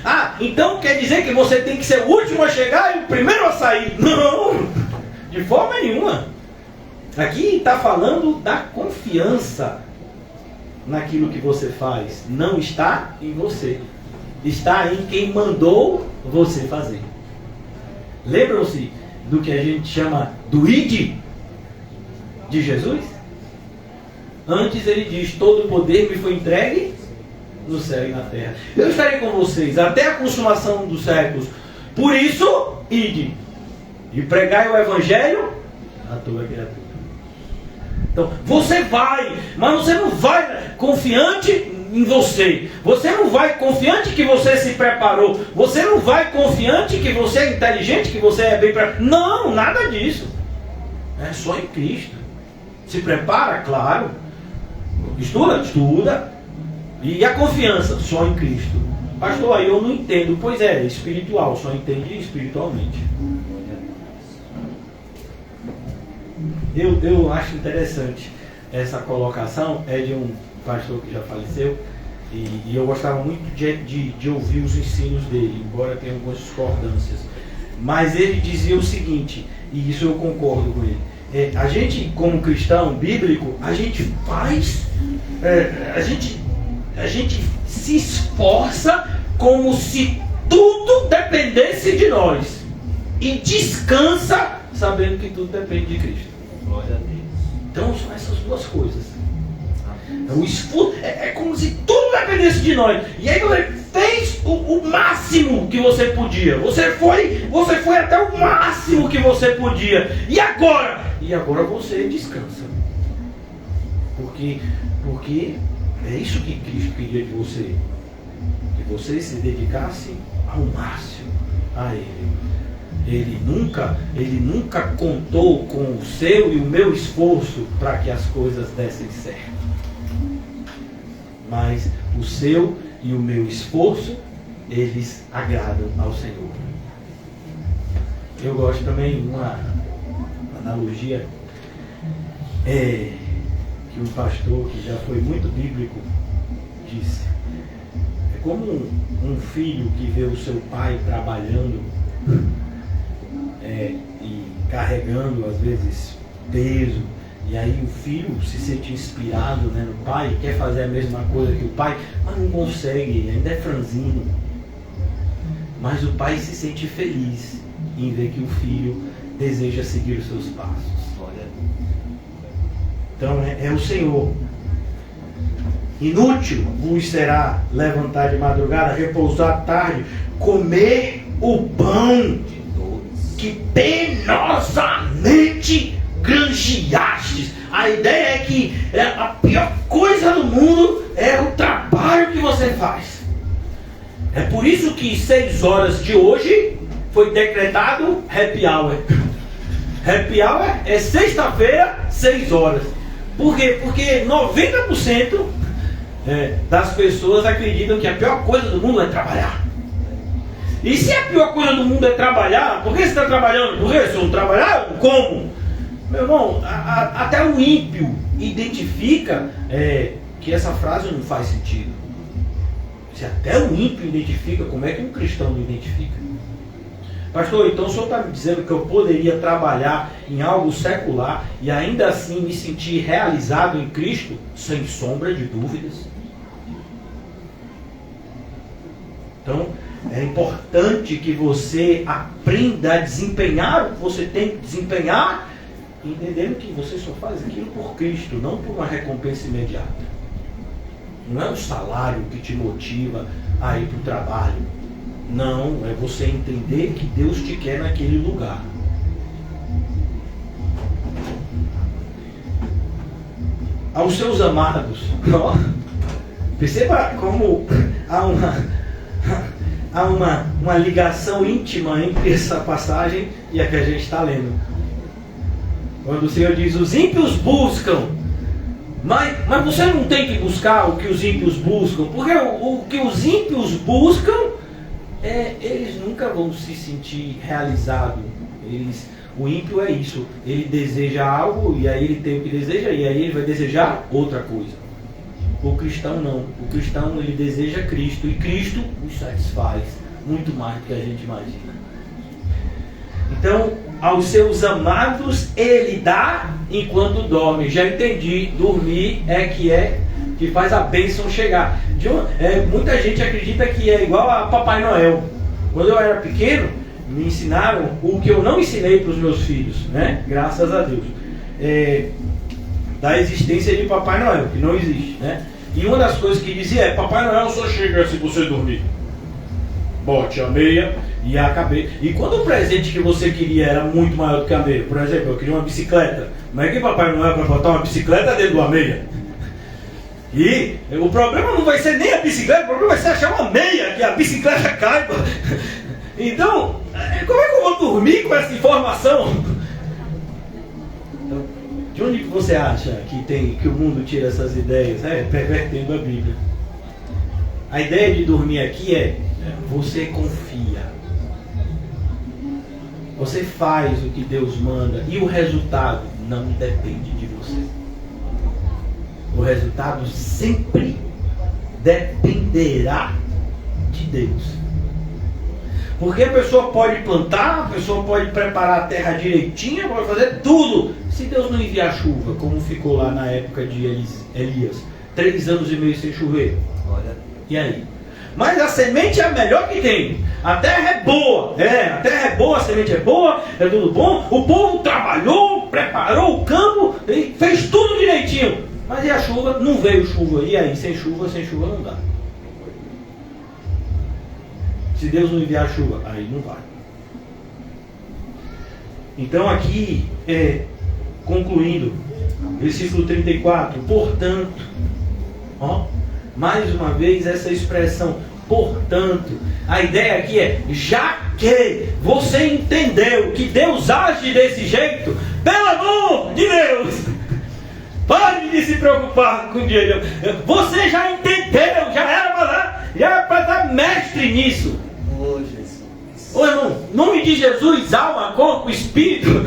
então quer dizer que você tem que ser o último a chegar e o primeiro a sair. Não, de forma nenhuma. Aqui está falando da confiança naquilo que você faz. Não está em você. está em quem mandou você fazer. Lembram-se do que a gente chama do id de Jesus? Antes ele diz: todo o poder me foi entregue no céu e na terra. Eu estarei com vocês até a consumação dos séculos. Por isso, ide e pregai o evangelho a toda criatura. Então, você vai, mas você não vai confiante em você. Você não vai confiante que você se preparou. Você não vai confiante que você é inteligente, que você é bem preparado. Não, nada disso. É só em Cristo. Se prepara, claro. Estuda. E a confiança? Só em Cristo. Pastor, aí eu não entendo. Pois é, espiritual. Só entende espiritualmente. Eu acho interessante essa colocação. É de um pastor que já faleceu. E eu gostava muito de ouvir os ensinos dele, embora tenha algumas discordâncias. Mas ele dizia o seguinte, e isso eu concordo com ele. A gente, como cristão bíblico, a gente faz... A gente se esforça como se tudo dependesse de nós. E descansa sabendo que tudo depende de Cristo. Glória a Deus. Então são essas duas coisas. O esforço é como se tudo dependesse de nós. E aí você fez o máximo que você podia. Você foi até o máximo que você podia. E agora? E agora você descansa. Porque é isso que Cristo queria de você. Que você se dedicasse ao máximo a Ele. Ele nunca contou com o seu e o meu esforço para que as coisas dessem certo. Mas o seu e o meu esforço, eles agradam ao Senhor. Eu gosto também de uma analogia que um pastor que já foi muito bíblico disse. É como um filho que vê o seu pai trabalhando e carregando às vezes peso, e aí o filho se sente inspirado, né, no pai, quer fazer a mesma coisa que o pai, mas não consegue, ainda é franzino. Mas o pai se sente feliz em ver que o filho deseja seguir os seus passos. Então é o Senhor. Inútil vos será levantar de madrugada, repousar à tarde, comer o pão que penosamente granjeastes. A ideia é que a pior coisa do mundo é o trabalho que você faz. É por isso que 6 horas de hoje foi decretado happy hour. Happy hour é sexta-feira, 6 horas. Por quê? Porque 90% das pessoas acreditam que a pior coisa do mundo é trabalhar. E se a pior coisa do mundo é trabalhar, por que você está trabalhando? Por quê? Se eu não trabalhar, eu como? Meu irmão, até o ímpio identifica que essa frase não faz sentido. Se até o ímpio identifica, como é que um cristão não identifica? Pastor, então o senhor está me dizendo que eu poderia trabalhar em algo secular e ainda assim me sentir realizado em Cristo? Sem sombra de dúvidas. Então, é importante que você aprenda a desempenhar o que você tem que desempenhar, entendendo que você só faz aquilo por Cristo, não por uma recompensa imediata. Não é o salário que te motiva a ir para o trabalho. Não, é você entender que Deus te quer naquele lugar. Aos seus amados, perceba como há uma ligação íntima entre essa passagem e a que a gente está lendo. Quando o Senhor diz, os ímpios buscam, mas você não tem que buscar o que os ímpios buscam, porque o que os ímpios buscam, eles nunca vão se sentir realizados. O ímpio é isso, ele deseja algo, e aí ele tem o que deseja, e aí ele vai desejar outra coisa. O cristão não. O cristão, ele deseja Cristo, e Cristo os satisfaz muito mais do que a gente imagina. Então, aos seus amados ele dá enquanto dorme. Já entendi, dormir é que é que faz a bênção chegar. Muita gente acredita que é igual a Papai Noel. Quando eu era pequeno, me ensinaram o que eu não ensinei para os meus filhos, né? Graças a Deus. Da existência de Papai Noel, que não existe, né? E uma das coisas que dizia é: Papai Noel só chega se você dormir. Bote a meia e acabei. E quando o presente que você queria era muito maior do que a meia, por exemplo, eu queria uma bicicleta, mas é que Papai Noel vai botar uma bicicleta dentro de uma meia? E o problema não vai ser nem a bicicleta, o problema vai ser achar uma meia que a bicicleta caiba. Então, como é que eu vou dormir com essa informação? Então, de onde você acha que o mundo tira essas ideias? Pervertendo a Bíblia. A ideia de dormir aqui é: você confia, você faz o que Deus manda e o resultado não depende de você. O resultado sempre dependerá de Deus. Porque a pessoa pode plantar, a pessoa pode preparar a terra direitinha, pode fazer tudo. Se Deus não enviar chuva, como ficou lá na época de Elias, 3 anos e meio sem chover. E aí? Mas a semente é a melhor que tem. A terra é boa. A terra é boa, a semente é boa, é tudo bom. O povo trabalhou, preparou o campo, e fez tudo direitinho. Mas e a chuva? Não veio chuva. E aí? Sem chuva não dá. Se Deus não enviar chuva, aí não vai. Então aqui, concluindo, versículo 34, portanto, mais uma vez essa expressão, portanto, a ideia aqui é: já que você entendeu que Deus age desse jeito, pelo amor de Deus, pare de se preocupar com dinheiro. Você já entendeu, já era para dar mestre nisso. Jesus. Irmão, nome de Jesus, alma, corpo, espírito.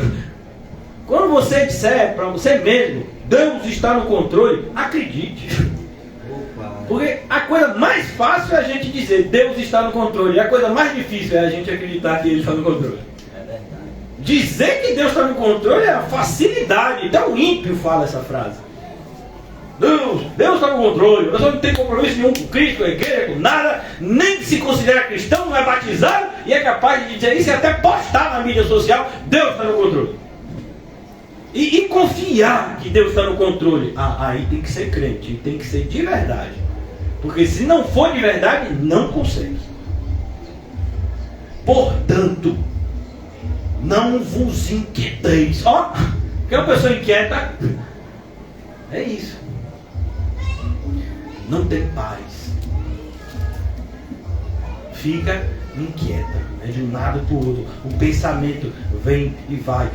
Quando você disser para você mesmo: Deus está no controle, acredite. Porque a coisa mais fácil é a gente dizer Deus está no controle, e a coisa mais difícil é a gente acreditar que Ele está no controle. É verdade. Dizer que Deus está no controle é a facilidade. Então o ímpio fala essa frase: Deus está no controle, a pessoa não tem compromisso nenhum com Cristo, com a igreja, com nada, nem se considera cristão, não é batizado, e é capaz de dizer isso e até postar na mídia social: Deus está no controle. E confiar que Deus está no controle. Aí tem que ser crente, tem que ser de verdade. Porque se não for de verdade, não consegue. Portanto, não vos inquieteis. Que uma pessoa inquieta é isso. Não tem paz. Fica inquieta, de um lado para o outro. O pensamento vem e vai.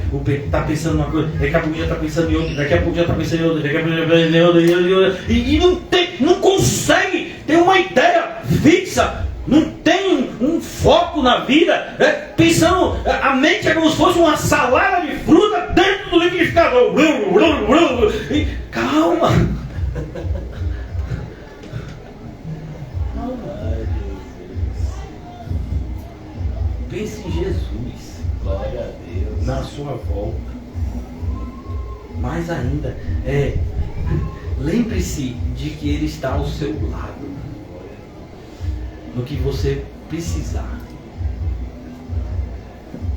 Está pensando uma coisa, daqui a pouco já está pensando em outra, daqui a pouco já está pensando em outra, daqui a pouco já está pensando em outra, e não consegue ter uma ideia fixa, não tem um foco na vida, pensando, a mente é como se fosse uma salada de fruta dentro do liquidificador. E, calma. Pense em Jesus. Glória a Deus. Na sua volta. Mais ainda, lembre-se de que Ele está ao seu lado. No que você precisar.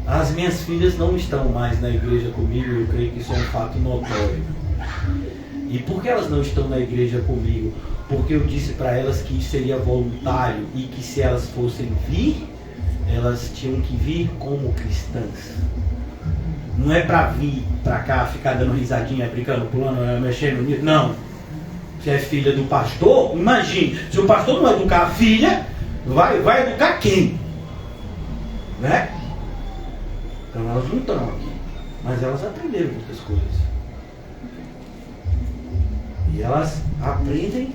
As minhas filhas não estão mais na igreja comigo, eu creio que isso é um fato notório. E por que elas não estão na igreja comigo? Porque eu disse para elas que isso seria voluntário e que se elas fossem vir, elas tinham que vir como cristãs. Não é para vir para cá, ficar dando risadinha, brincando, pulando, mexendo nisso. Não. Se é filha do pastor, imagine. Se o pastor não educar a filha, vai educar quem? Né? Então elas não estão aqui. Mas elas aprenderam muitas coisas. E elas aprendem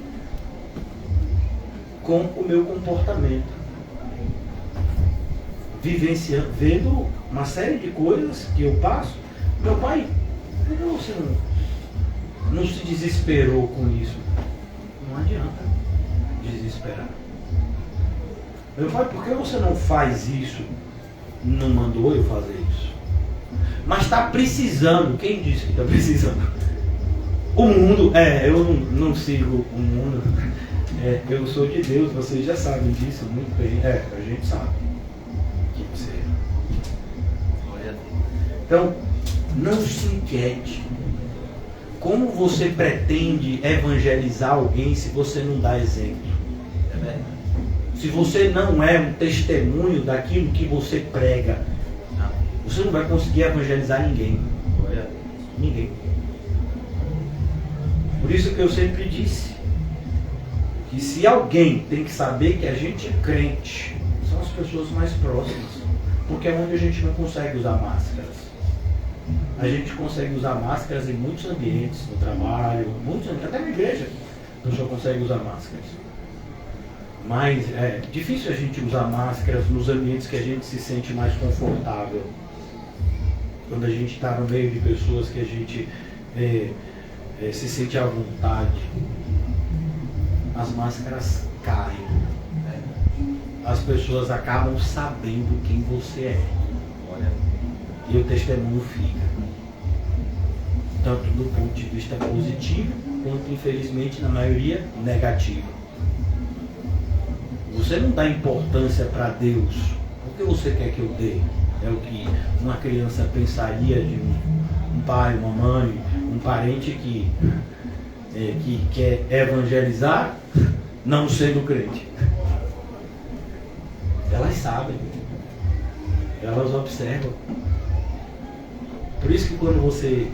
com o meu comportamento. Vivenciando, vendo uma série de coisas que eu passo. Meu pai, por que você não se desesperou com isso? Não adianta desesperar. Meu pai, por que você não faz isso? Não mandou eu fazer isso. Mas está precisando. Quem disse que está precisando? O mundo, eu não sigo o mundo. Eu sou de Deus, vocês já sabem disso muito bem. A gente sabe que você é. Então, não se inquiete. Como você pretende evangelizar alguém se você não dá exemplo? Se você não é um testemunho daquilo que você prega, você não vai conseguir evangelizar ninguém. Ninguém. Por isso que eu sempre disse que se alguém tem que saber que a gente é crente, são as pessoas mais próximas. Porque é onde a gente não consegue usar máscaras. A gente consegue usar máscaras em muitos ambientes, no trabalho, até na igreja a pessoa consegue usar máscaras. Mas é difícil a gente usar máscaras nos ambientes que a gente se sente mais confortável. Quando a gente está no meio de pessoas que a gente se sente à vontade, as máscaras caem. As pessoas acabam sabendo quem você é. E o testemunho fica. Tanto do ponto de vista positivo, quanto infelizmente na maioria negativo. Você não dá importância para Deus. O que você quer que eu dê? É o que uma criança pensaria de um pai, uma mãe, um parente que quer evangelizar, não sendo crente. Elas sabem. Elas observam. Por isso que quando você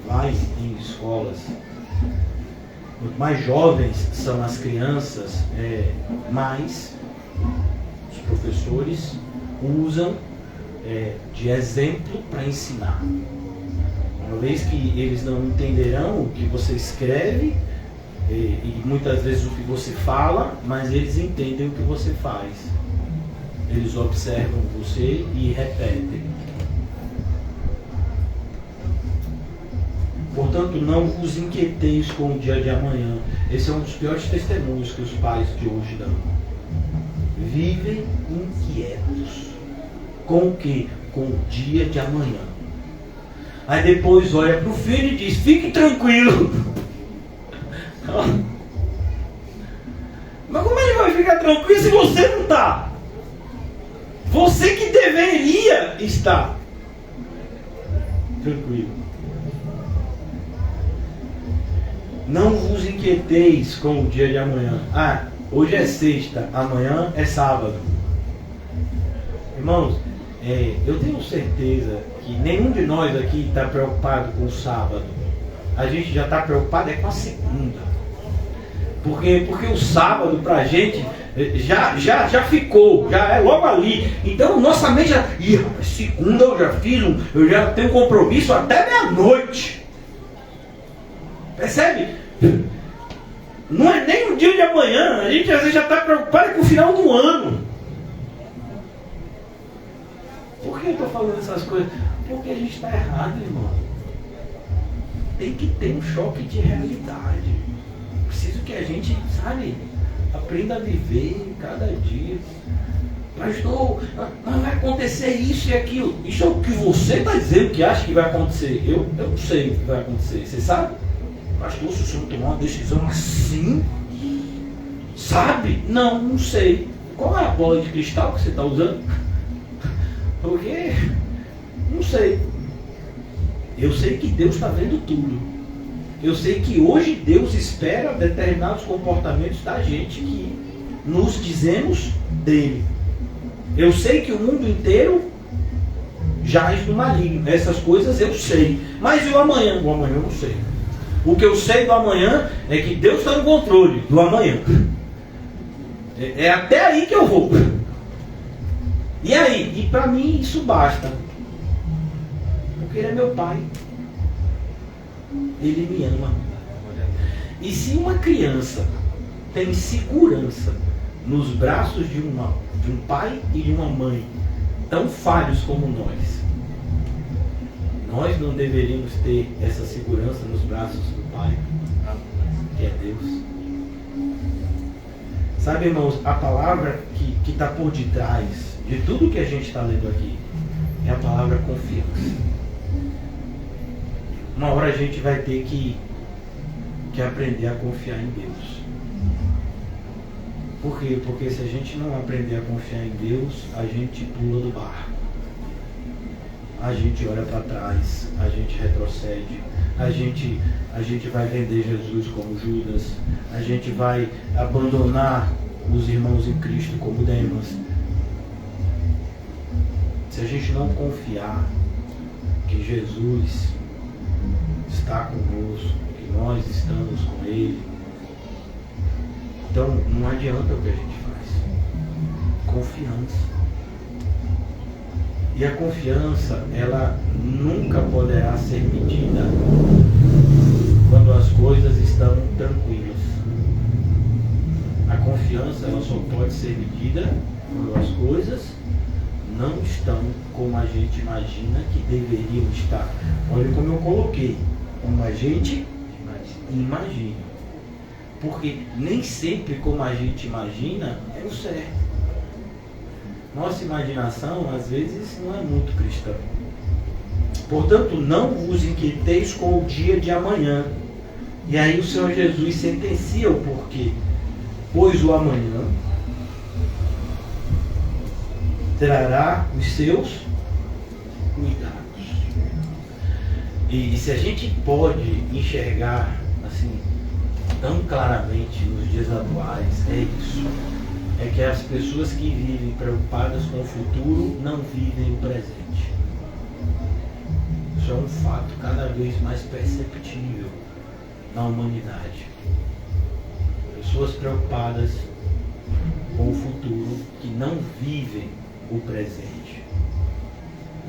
vai em escolas, quanto mais jovens são as crianças, mais os professores usam de exemplo para ensinar. Uma vez que eles não entenderão o que você escreve e muitas vezes o que você fala, mas eles entendem o que você faz. Eles observam você e repetem. Portanto, não vos inquieteis com o dia de amanhã. Esse é um dos piores testemunhos que os pais de hoje dão. Vivem inquietos. Com o quê? Com o dia de amanhã. Aí depois olha para o filho e diz: fique tranquilo. Mas como ele vai ficar tranquilo se você não está? Você que deveria estar tranquilo. Não vos inquieteis com o dia de amanhã. Hoje é sexta, amanhã é sábado. Irmãos, eu tenho certeza que nenhum de nós aqui está preocupado com o sábado. A gente já está preocupado com a segunda. Porque o sábado pra a gente já ficou, já é logo ali. Então nossa mente já... segunda eu já tenho compromisso até meia-noite. Percebe? Não é nem o dia de amanhã. A gente às vezes já está preocupado com o final do ano. Por que eu estou falando essas coisas? Porque a gente está errado, irmão. Tem que ter um choque de realidade. Preciso que a gente, aprenda a viver cada dia. Pastor, não vai acontecer isso e aquilo. Isso é o que você está dizendo que acha que vai acontecer. Eu não sei o que vai acontecer. Você sabe? Pastor, se o senhor tomar uma decisão assim, sabe? Não sei. Qual é a bola de cristal que você está usando? Porque, não sei. Eu sei que Deus está vendo tudo. Eu sei que hoje Deus espera determinados comportamentos da gente que nos dizemos dele. Eu sei que o mundo inteiro jaz no maligno. Essas coisas eu sei. Mas e o amanhã? O amanhã eu não sei. O que eu sei do amanhã é que Deus está no controle do amanhã. É até aí que eu vou. E aí? E para mim isso basta. Porque Ele é meu Pai. Ele me ama. E se uma criança tem segurança nos braços de um pai e de uma mãe tão falhos como nós não deveríamos ter essa segurança nos braços do Pai, que é Deus. Sabe, irmãos, a palavra que está por detrás de tudo que a gente está lendo aqui é a palavra confiança. Uma hora a gente vai ter que que aprender a confiar em Deus. Por quê? Porque se a gente não aprender a confiar em Deus, a gente pula do barco. A gente olha para trás, a gente retrocede, a gente vai vender Jesus como Judas, a gente vai abandonar os irmãos em Cristo como Demas. Se a gente não confiar que Jesus está conosco, que nós estamos com Ele, então não adianta o que a gente faz. Confiança. E a confiança, ela nunca poderá ser medida quando as coisas estão tranquilas. A confiança, ela só pode ser medida quando as coisas não estão como a gente imagina que deveriam estar. Olha como eu coloquei, como a gente imagina. Porque nem sempre como a gente imagina é o certo. Nossa imaginação, às vezes, não é muito cristã. Portanto, não vos inquieteis com o dia de amanhã. E aí o Senhor Jesus sentencia o porquê. Pois o amanhã trará os seus cuidados. E se a gente pode enxergar assim tão claramente nos dias atuais, é isso. É que as pessoas que vivem preocupadas com o futuro não vivem o presente. Isso é um fato cada vez mais perceptível na humanidade. Pessoas preocupadas com o futuro que não vivem o presente.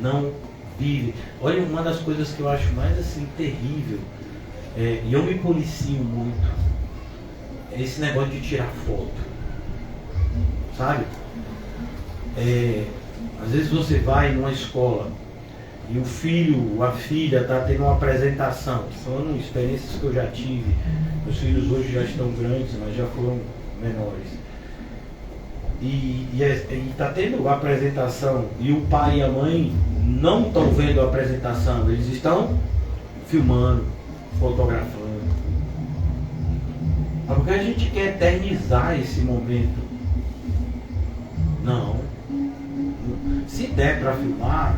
Não vivem. Olha, uma das coisas que eu acho mais assim terrível, e eu me policio muito, é esse negócio de tirar foto. Sabe? Às vezes você vai numa escola e o filho, a filha está tendo uma apresentação. São experiências que eu já tive. Meus filhos hoje já estão grandes, mas já foram menores. E está tendo a apresentação e o pai e a mãe não estão vendo a apresentação, eles estão filmando, fotografando. Porque a gente quer eternizar esse momento. Não. Se der para filmar,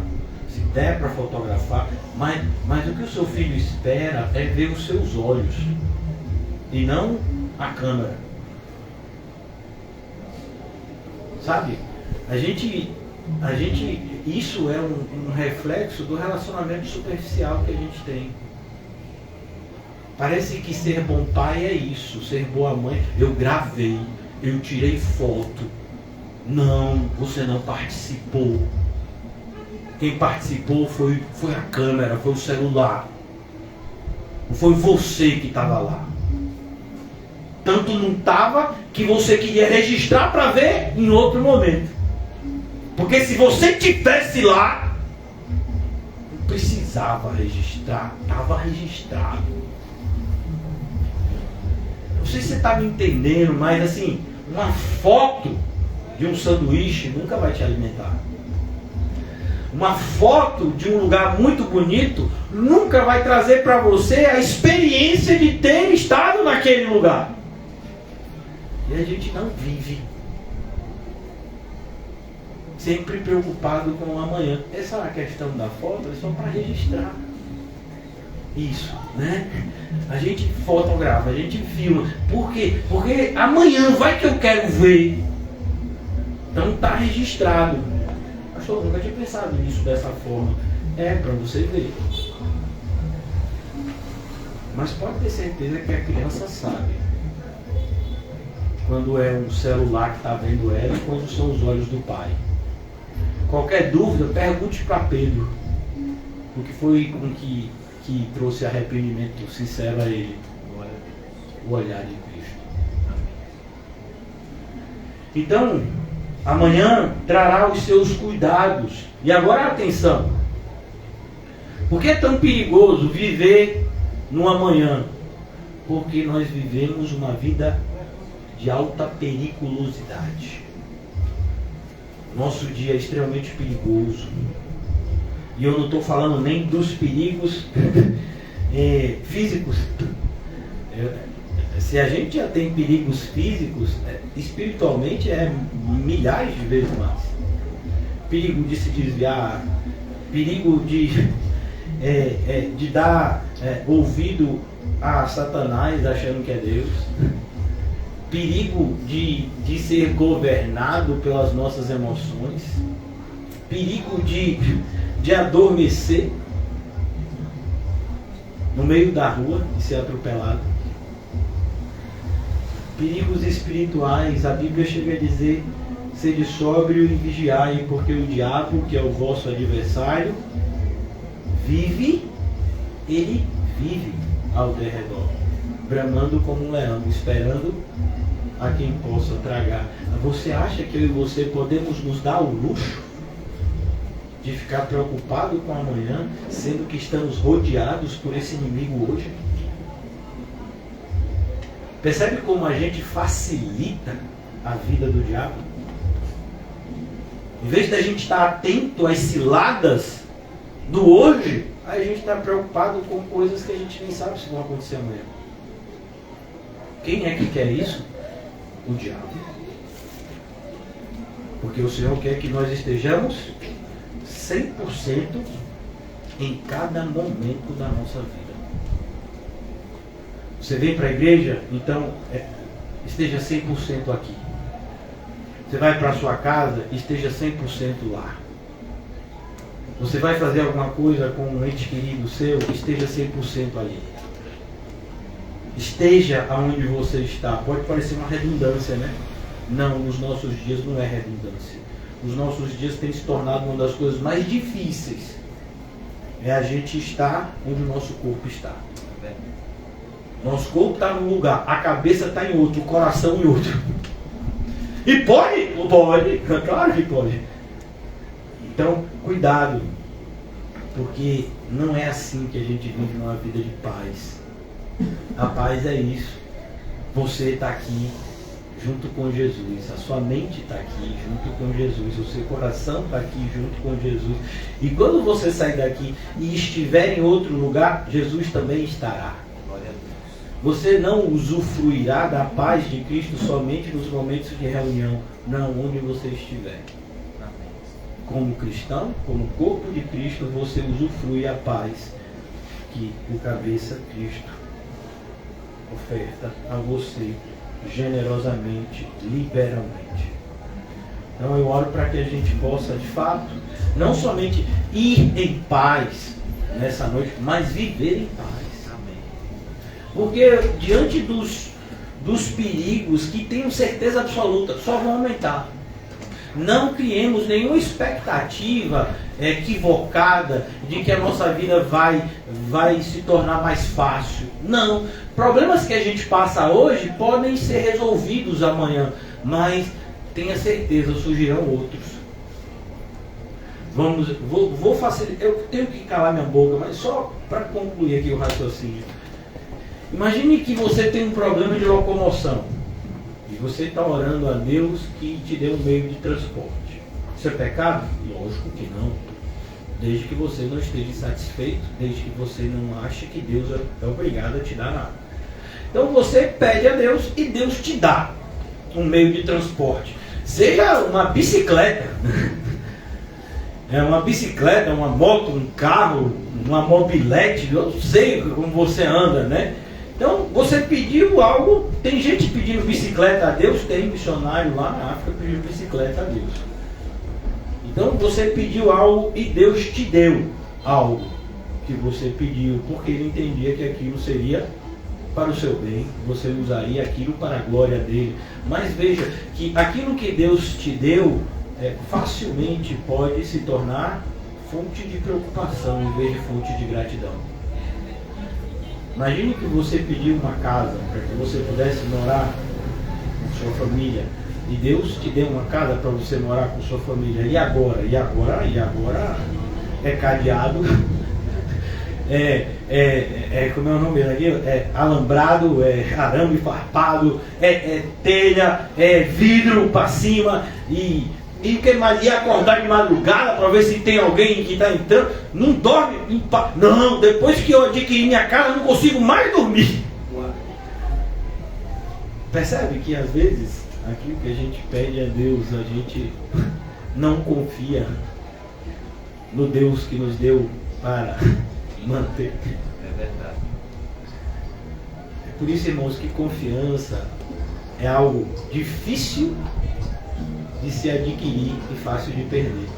se der para fotografar, mas o que o seu filho espera é ver os seus olhos e não a câmera. Sabe? Isso é um reflexo do relacionamento superficial que a gente tem. Parece que ser bom pai é isso, ser boa mãe. Eu gravei, eu tirei foto. Não, você não participou. Quem participou foi a câmera, foi o celular. Não foi você que estava lá. Tanto não estava que você queria registrar para ver em outro momento. Porque se você tivesse lá, não precisava registrar, estava registrado. Não sei se você está me entendendo, mas assim, uma foto de um sanduíche nunca vai te alimentar. Uma foto de um lugar muito bonito nunca vai trazer para você a experiência de ter estado naquele lugar. E a gente não vive. Sempre preocupado com o amanhã. Essa é a questão da foto, é só para registrar. Isso, né? A gente fotografa, a gente filma. Por quê? Porque amanhã vai que eu quero ver. Então está registrado. Pastor, nunca tinha pensado nisso dessa forma. É para você ver. Mas pode ter certeza que a criança sabe quando é um celular que está vendo ela e quando são os olhos do pai. Qualquer dúvida, pergunte para Pedro. O que foi com que trouxe arrependimento sincero a ele? O olhar de Cristo. Então, amanhã trará os seus cuidados. E agora atenção. Por que é tão perigoso viver no amanhã? Porque nós vivemos uma vida de alta periculosidade. Nosso dia é extremamente perigoso. E eu não estou falando nem dos perigos físicos. Se a gente já tem perigos físicos, espiritualmente é milhares de vezes mais. Perigo de se desviar, perigo de dar ouvido a Satanás achando que é Deus, perigo de ser governado pelas nossas emoções, perigo de adormecer no meio da rua e ser atropelado. Perigos espirituais, a Bíblia chega a dizer: sede sóbrio e vigiai, porque o diabo, que é o vosso adversário, ele vive ao derredor, bramando como um leão, esperando a quem possa tragar. Você acha que eu e você podemos nos dar o luxo de ficar preocupado com amanhã, sendo que estamos rodeados por esse inimigo hoje? Percebe como a gente facilita a vida do diabo? Em vez da gente estar atento às ciladas do hoje, a gente está preocupado com coisas que a gente nem sabe se vão acontecer amanhã. Quem é que quer isso? O diabo. Porque o Senhor quer que nós estejamos 100% em cada momento da nossa vida. Você vem para a igreja, então esteja 100% aqui. Você vai para a sua casa, esteja 100% lá. Você vai fazer alguma coisa com um ente querido seu, esteja 100% ali. Esteja aonde você está. Pode parecer uma redundância, né? Não, nos nossos dias não é redundância. Os nossos dias tem se tornado uma das coisas mais difíceis. É a gente estar onde o nosso corpo está. Nosso corpo está num lugar, a cabeça está em outro, o coração em outro. E pode? Pode, claro que pode. Então, cuidado, porque não é assim que a gente vive uma vida de paz. A paz é isso. Você está aqui junto com Jesus, a sua mente está aqui junto com Jesus, o seu coração está aqui junto com Jesus. E quando você sair daqui e estiver em outro lugar, Jesus também estará. Você não usufruirá da paz de Cristo somente nos momentos de reunião, não, onde você estiver. Como cristão, como corpo de Cristo, você usufrui a paz que o cabeça Cristo oferta a você generosamente, liberalmente. Então eu oro para que a gente possa, de fato, não somente ir em paz nessa noite, mas viver em paz. Porque diante dos perigos que tenho certeza absoluta, só vão aumentar. Não criemos nenhuma expectativa equivocada de que a nossa vida vai se tornar mais fácil. Não. Problemas que a gente passa hoje podem ser resolvidos amanhã, mas tenha certeza, surgirão outros. Vou facilitar. Eu tenho que calar minha boca, mas só para concluir aqui o raciocínio. Imagine que você tem um problema de locomoção e você está orando a Deus que te dê um meio de transporte. Isso é pecado? Lógico que não. Desde que você não esteja insatisfeito, desde que você não ache que Deus é obrigado a te dar nada. Então você pede a Deus e Deus te dá um meio de transporte. Seja uma bicicleta, uma bicicleta, uma moto, um carro, uma mobilete, eu não sei como você anda, né? Então, você pediu algo, tem gente pedindo bicicleta a Deus, tem missionário lá na África pedindo bicicleta a Deus. Então, você pediu algo e Deus te deu algo que você pediu, porque Ele entendia que aquilo seria para o seu bem, você usaria aquilo para a glória dEle. Mas veja que aquilo que Deus te deu, facilmente pode se tornar fonte de preocupação em vez de fonte de gratidão. Imagine que você pediu uma casa para que você pudesse morar com sua família e Deus te deu uma casa para você morar com sua família. E agora é cadeado, como é o nome aqui? Alambrado, arame farpado, telha, vidro para cima e acordar de madrugada para ver se tem alguém que está entrando. Não dorme. Não, depois que eu adquiri minha casa, eu não consigo mais dormir. Percebe que às vezes aquilo que a gente pede a Deus, a gente não confia no Deus que nos deu para manter. É verdade. É por isso, irmãos, que confiança é algo difícil de se adquirir e fácil de perder.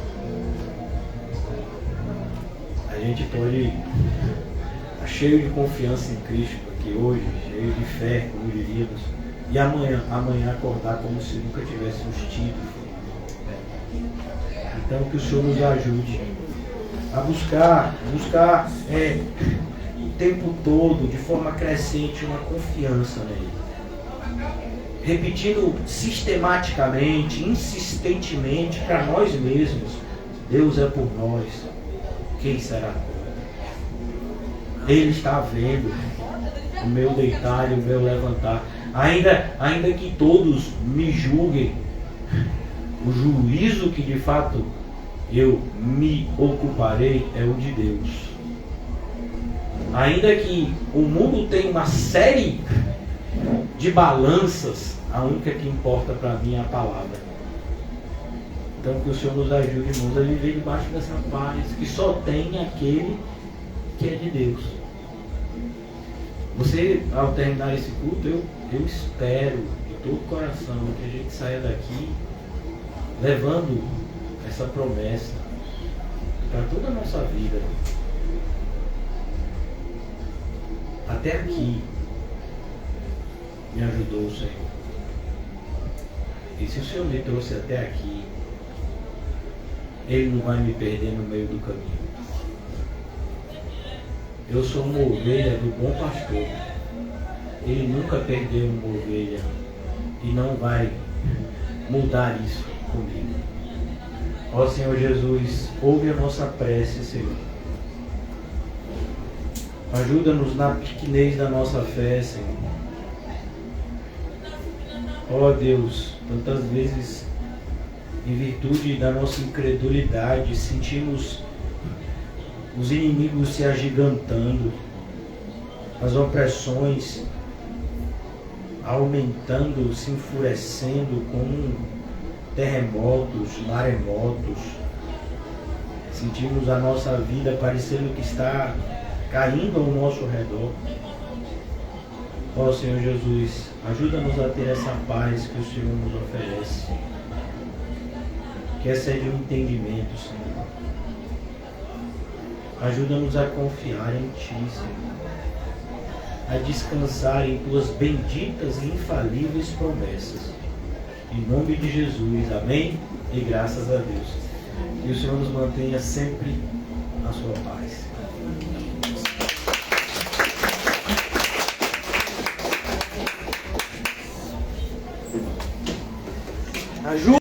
A gente pode estar cheio de confiança em Cristo aqui hoje, cheio de fé, como diríamos, e amanhã acordar como se nunca tivéssemos tido. Então que o Senhor nos ajude a buscar o tempo todo, de forma crescente, uma confiança nele. Repetindo sistematicamente, insistentemente para nós mesmos: Deus é por nós, quem será contra? Ele está vendo o meu deitar e o meu levantar. Ainda que todos me julguem, o juízo que de fato eu me ocuparei é o de Deus. Ainda que o mundo tenha uma série de balanças, a única que importa para mim é a palavra. Então que o Senhor nos ajude, irmãos, a viver debaixo dessa paz que só tem aquele que é de Deus. Você, ao terminar esse culto, eu espero de todo o coração que a gente saia daqui levando essa promessa para toda a nossa vida. Até aqui me ajudou o Senhor. E se o Senhor me trouxe até aqui, Ele não vai me perder no meio do caminho. Eu sou uma ovelha do bom pastor. Ele nunca perdeu uma ovelha e não vai mudar isso comigo. Ó Senhor Jesus, ouve a nossa prece, Senhor. Ajuda-nos na pequenez da nossa fé, Senhor. Ó Deus, tantas vezes, em virtude da nossa incredulidade, sentimos os inimigos se agigantando, as opressões aumentando, se enfurecendo com terremotos, maremotos. Sentimos a nossa vida parecendo que está caindo ao nosso redor. Ó Senhor Jesus, ajuda-nos a ter essa paz que o Senhor nos oferece, que excede o entendimento, Senhor. Ajuda-nos a confiar em Ti, Senhor, a descansar em Tuas benditas e infalíveis promessas. Em nome de Jesus, amém? E graças a Deus. Que o Senhor nos mantenha sempre na sua paz. Ajuda!